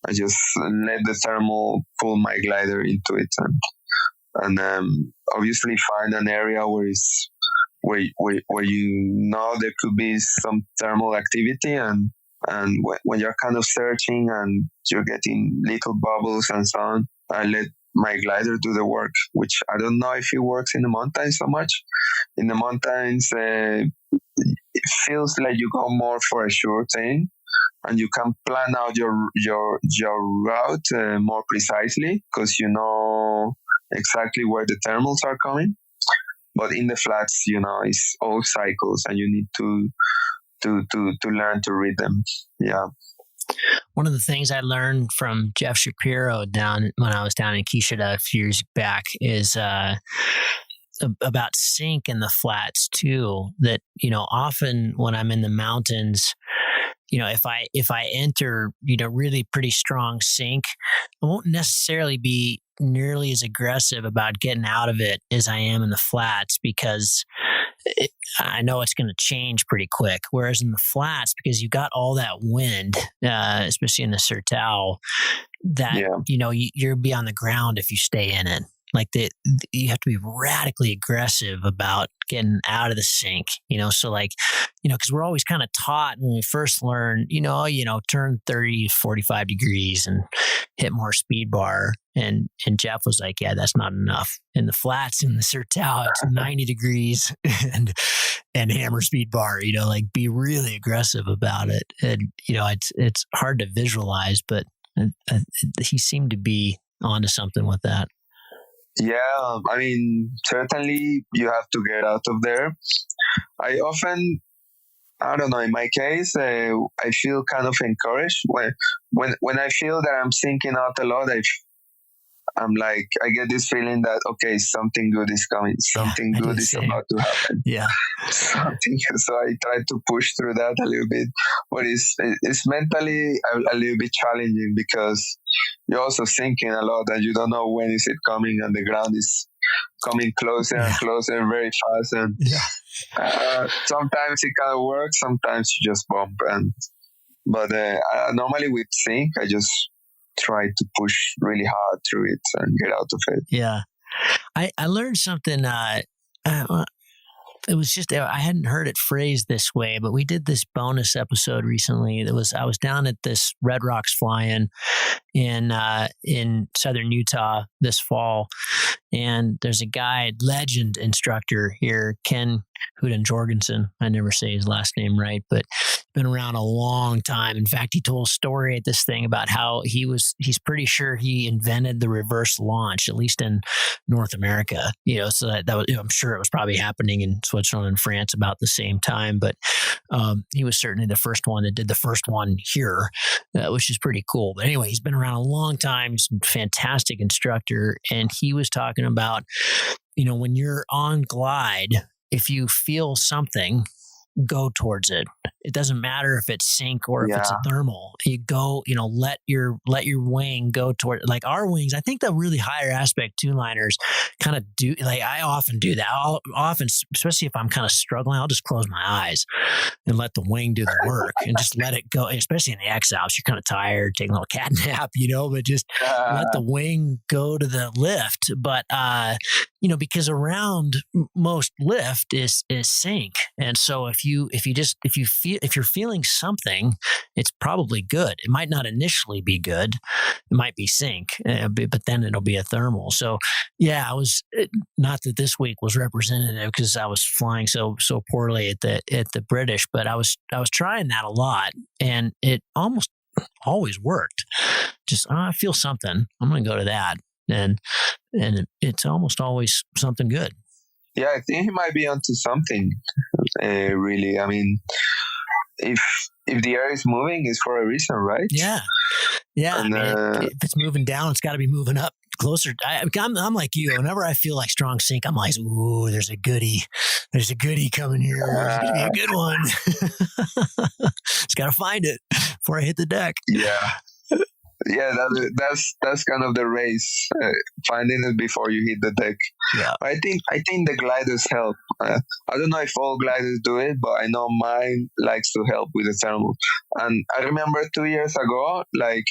I just let the thermal pull my glider into it, and obviously find an area where there could be some thermal activity, and when you're kind of searching and you're getting little bubbles and so on, I let my glider do the work, which I don't know if it works in the mountains so much. In the mountains, it feels like you go more for a sure thing, and you can plan out your route more precisely because you know exactly where the thermals are coming. But in the flats, it's all cycles, and you need to learn to read them. Yeah. One of the things I learned from Jeff Shapiro when I was down in Kishida a few years back is about sync in the flats too. That often when I'm in the mountains, if I enter really pretty strong sync, I won't necessarily be nearly as aggressive about getting out of it as I am in the flats because I know it's going to change pretty quick. Whereas in the flats, because you got all that wind, especially in the Sertau, that you'll be on the ground if you stay in it. Like you have to be radically aggressive about getting out of the sink, so like, because we're always kind of taught when we first learn, turn 30, 45 degrees and hit more speed bar. And Jeff was like, yeah, that's not enough. In the flats in the Sertau, it's 90 degrees and hammer speed bar, like be really aggressive about it. And, it's hard to visualize, but he seemed to be onto something with that. Yeah, I mean, certainly you have to get out of there. I don't know, in my case, I feel kind of encouraged when I feel that I'm sinking out a lot. I'm like, I get this feeling that, okay, something good is coming. Something good is about to happen. Yeah. So I try to push through that a little bit. But it's mentally a little bit challenging because you're also thinking a lot and you don't know when is it coming, and the ground is coming closer and closer very fast. And sometimes it kind of works, sometimes you just bump. But normally with sync, I just try to push really hard through it and get out of it. Yeah. I learned something, it was just, I hadn't heard it phrased this way, but we did this bonus episode recently. I was down at this Red Rocks fly-in in southern Utah this fall, and there's a guy, legend instructor here, Ken Huden Jorgensen. I never say his last name right, but been around a long time. In fact, he told a story at this thing about how he's pretty sure he invented the reverse launch, at least in North America, so that was, I'm sure it was probably happening in Switzerland and France about the same time, but he was certainly the first one that did the first one here, which is pretty cool. But anyway, he's been around a long time. He's a fantastic instructor. And he was talking about, when you're on glide, if you feel something, go towards it. It doesn't matter if it's sync or if it's a thermal. You go, let your wing go toward, like our wings. I think the really higher aspect two-liners kind of do, like I often do that. I'll often, especially if I'm kind of struggling, I'll just close my eyes and let the wing do the work and just let it go. Especially in the X-Alps, you're kind of tired, taking a little cat nap, but just let the wing go to the lift. But, because around most lift is sync. And so if you're feeling something, it's probably good. It might not initially be good. It might be sync, but then it'll be a thermal. So yeah, not that this week was representative because I was flying so poorly at the British, but I was trying that a lot, and it almost always worked. Just, I feel something, I'm going to go to that. And it's almost always something good. Yeah, I think he might be onto something, really. I mean, if the air is moving, it's for a reason, right? Yeah. And, if it's moving down, it's got to be moving up closer. I'm like you. Whenever I feel like strong sync, I'm like, ooh, there's a goodie coming here. It's going to be a good one. Just got to find it before I hit the deck. Yeah, that's kind of the race, finding it before you hit the deck. Yeah, I think the gliders help. I don't know if all gliders do it, but I know mine likes to help with the thermal. And I remember 2 years ago, like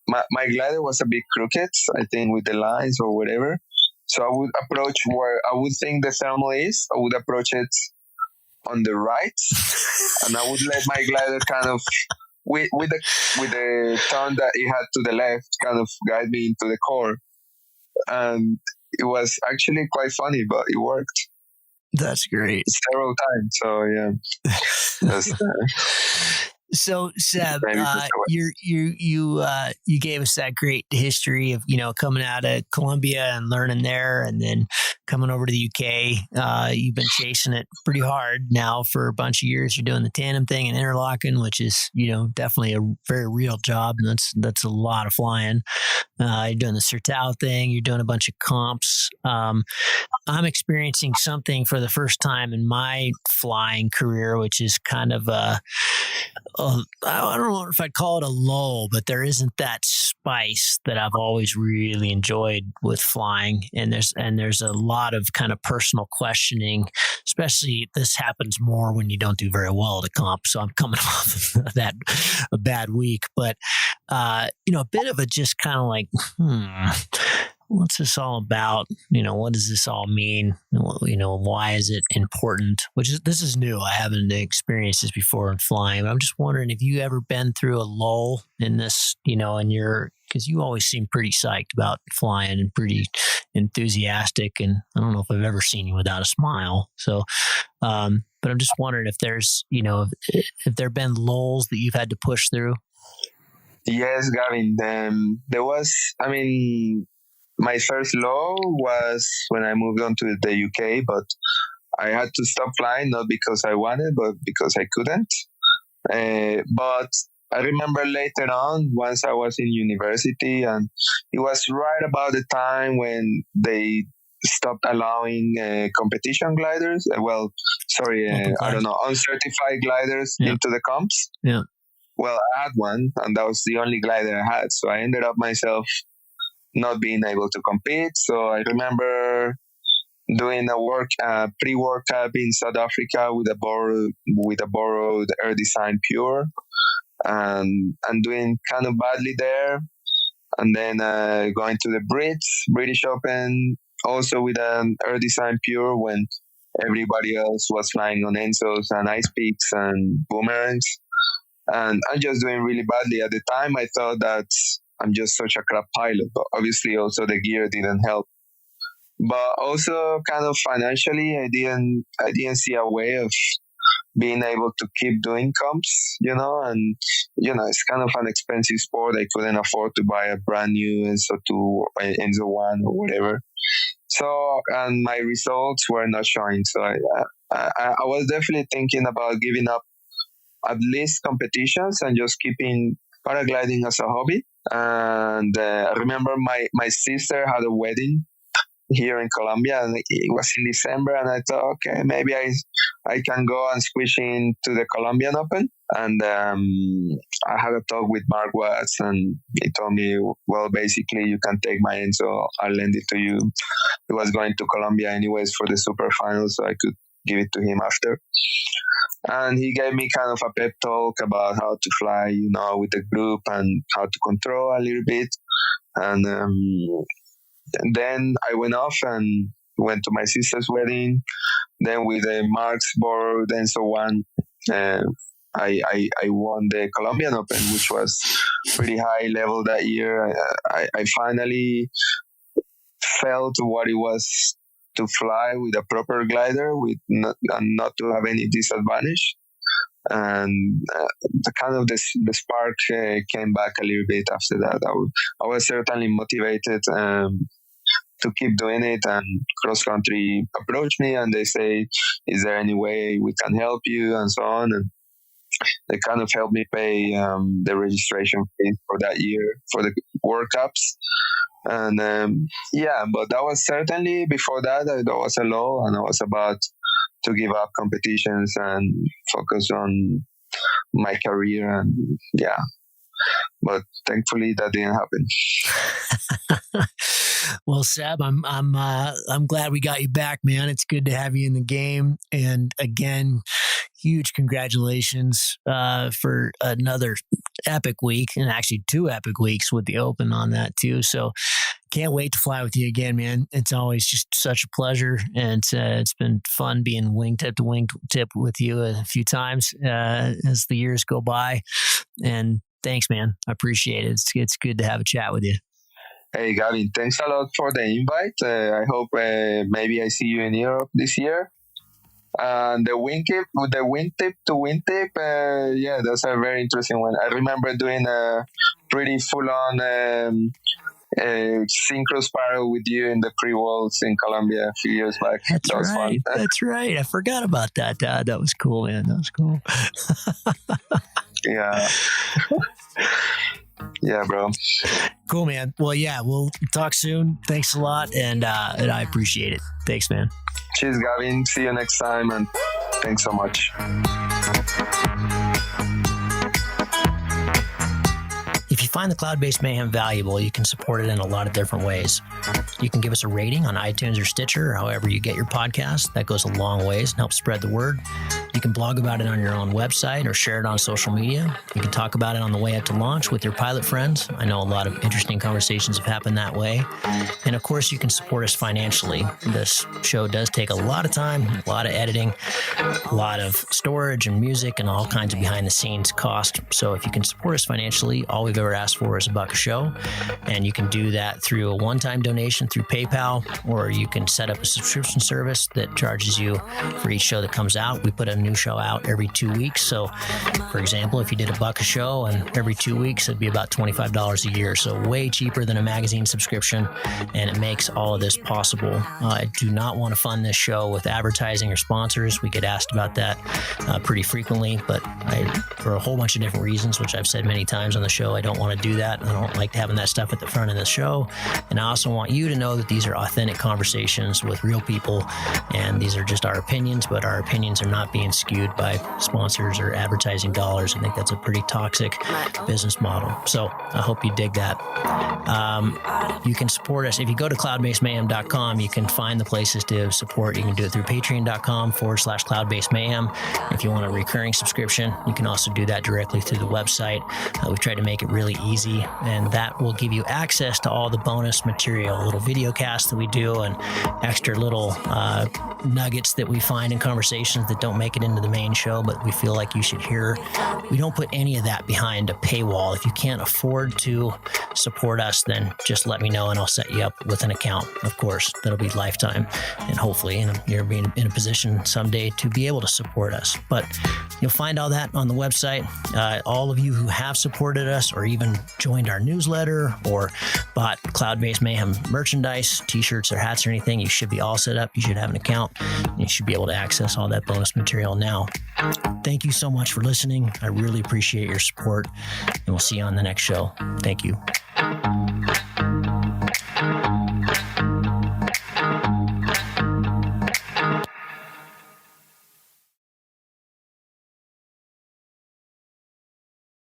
my glider was a bit crooked, I think, with the lines or whatever. So I would approach where I would think the thermal is. I would approach it on the right, and I would let my glider kind of, with the turn that it had to the left, kind of guide me into the core. And it was actually quite funny, but it worked. That's great. Several times. So yeah. So Seb, you gave us that great history of coming out of Colombia and learning there, and then coming over to the UK. You've been chasing it pretty hard now for a bunch of years. You're doing the tandem thing in Interlaken, which is definitely a very real job, and that's a lot of flying. You're doing the Sertau thing. You're doing a bunch of comps. I'm experiencing something for the first time in my flying career, which is kind of I don't know if I'd call it a lull, but there isn't that spice that I've always really enjoyed with flying. And there's a lot of kind of personal questioning, especially this happens more when you don't do very well at a comp. So I'm coming off of a bad week, but a bit of a just kind of like, what's this all about? What does this all mean? Why is it important? This is new. I haven't experienced this before in flying. But I'm just wondering if you ever been through a lull in this, because you always seem pretty psyched about flying and pretty enthusiastic. And I don't know if I've ever seen you without a smile. So, but I'm just wondering if there's, if there have been lulls that you've had to push through. Yes, Gavin. There was, my first lull was when I moved on to the UK, but I had to stop flying, not because I wanted, but because I couldn't. But I remember later on, once I was in university, and it was right about the time when they stopped allowing competition gliders. Uncertified gliders into the comps. Yeah. Well, I had one, and that was the only glider I had. So I ended up myself not being able to compete. So I remember doing a pre-World Cup in South Africa with a borrowed Air Design Pure, and doing kind of badly there. And then going to the British Open, also with an Air Design Pure when everybody else was flying on Enzos and Ice Peaks and Boomerangs. And I'm just doing really badly. At the time, I thought that I'm just such a crap pilot, but obviously also the gear didn't help. But also kind of financially, I didn't see a way of being able to keep doing comps, and, it's kind of an expensive sport. I couldn't afford to buy a brand new Enzo 2 or Enzo 1 or whatever. So, and my results were not showing. So I was definitely thinking about giving up at least competitions and just keeping paragliding as a hobby. And I remember my sister had a wedding here in Colombia, and it was in December, and I thought, okay, maybe I can go and squish into the Colombian Open. And I had a talk with Mark Watts, and he told me, well, basically you can take my Enzo, I'll lend it to you. He was going to Colombia anyways for the super final, so I could give it to him after. And he gave me kind of a pep talk about how to fly, with the group and how to control a little bit. And then I went off and went to my sister's wedding. Then with Mark's borrowed Enzo 1, I won the Colombian Open, which was pretty high level that year. I finally felt what it was to fly with a proper glider and not to have any disadvantage. And the spark came back a little bit after that. I was certainly motivated to keep doing it, and cross country approached me and they say, is there any way we can help you, and so on. And they kind of helped me pay the registration fee for that year for the World Cups. And but that was certainly, before that, there was a lull, and I was about to give up competitions and focus on my career. And but thankfully that didn't happen. Well, Seb, I'm glad we got you back, man. It's good to have you in the game. And again, huge congratulations for another epic week, and actually 2 epic weeks with the Open on that too. So can't wait to fly with you again, man. It's always just such a pleasure, and it's been fun being wingtip to wingtip with you a few times as the years go by. And thanks, man. I appreciate it. It's good to have a chat with you. Hey, Gavin, thanks a lot for the invite. I hope maybe I see you in Europe this year. And the wingtip to wingtip, that's a very interesting one. I remember doing a pretty full-on synchro spiral with you in the pre-worlds in Colombia a few years back. That was right. Fun. That's right. I forgot about that. That was cool, man. That was cool. Yeah. Yeah, bro. Cool, man. Well, we'll talk soon. Thanks a lot, and I appreciate it. Thanks, man. Cheers, Gavin. See you next time, and thanks so much. If you find the Cloud-Based Mayhem valuable, you can support it in a lot of different ways. You can give us a rating on iTunes or Stitcher, or however you get your podcast. That goes a long ways and helps spread the word. You You can blog about it on your own website or share it on social media. You can talk about it on the way up to launch with your pilot friends. I know a lot of interesting conversations have happened that way. And of course, you can support us financially. This show does take a lot of time, a lot of editing, a lot of storage and music and all kinds of behind the scenes cost. So if you can support us financially, all we've ever asked for is $1 a show. And you can do that through a one-time donation through PayPal, or you can set up a subscription service that charges you for each show that comes out. We put a new show out every 2 weeks. So for example, if you did $1 a show and every 2 weeks, it'd be about $25 a year. So way cheaper than a magazine subscription. And it makes all of this possible. I do not want to fund this show with advertising or sponsors. We get asked about that pretty frequently, but for a whole bunch of different reasons, which I've said many times on the show, I don't want to do that. I don't like having that stuff at the front of the show. And I also want you to know that these are authentic conversations with real people, and these are just our opinions, but our opinions are not being skewed by sponsors or advertising dollars. I think that's a pretty toxic business model. So I hope you dig that. You can support us. If you go to cloudbasedmayhem.com, you can find the places to support. You can do it through patreon.com/cloudbasedmayhem. If you want a recurring subscription, you can also do that directly through the website. We've tried to make it really easy, and that will give you access to all the bonus material, little video casts that we do and extra little nuggets that we find in conversations that don't make it into the main show, but we feel like you should hear. We don't put any of that behind a paywall. If you can't afford to support us, then just let me know and I'll set you up with an account. Of course, that'll be lifetime, and hopefully you're being in a position someday to be able to support us. But you'll find all that on the website. All of you who have supported us or even joined our newsletter or bought Cloud-Based Mayhem merchandise, t-shirts or hats or anything, you should be all set up. You should have an account and you should be able to access all that bonus material now. Thank you so much for listening. I really appreciate your support, and we'll see you on the next show. Thank you.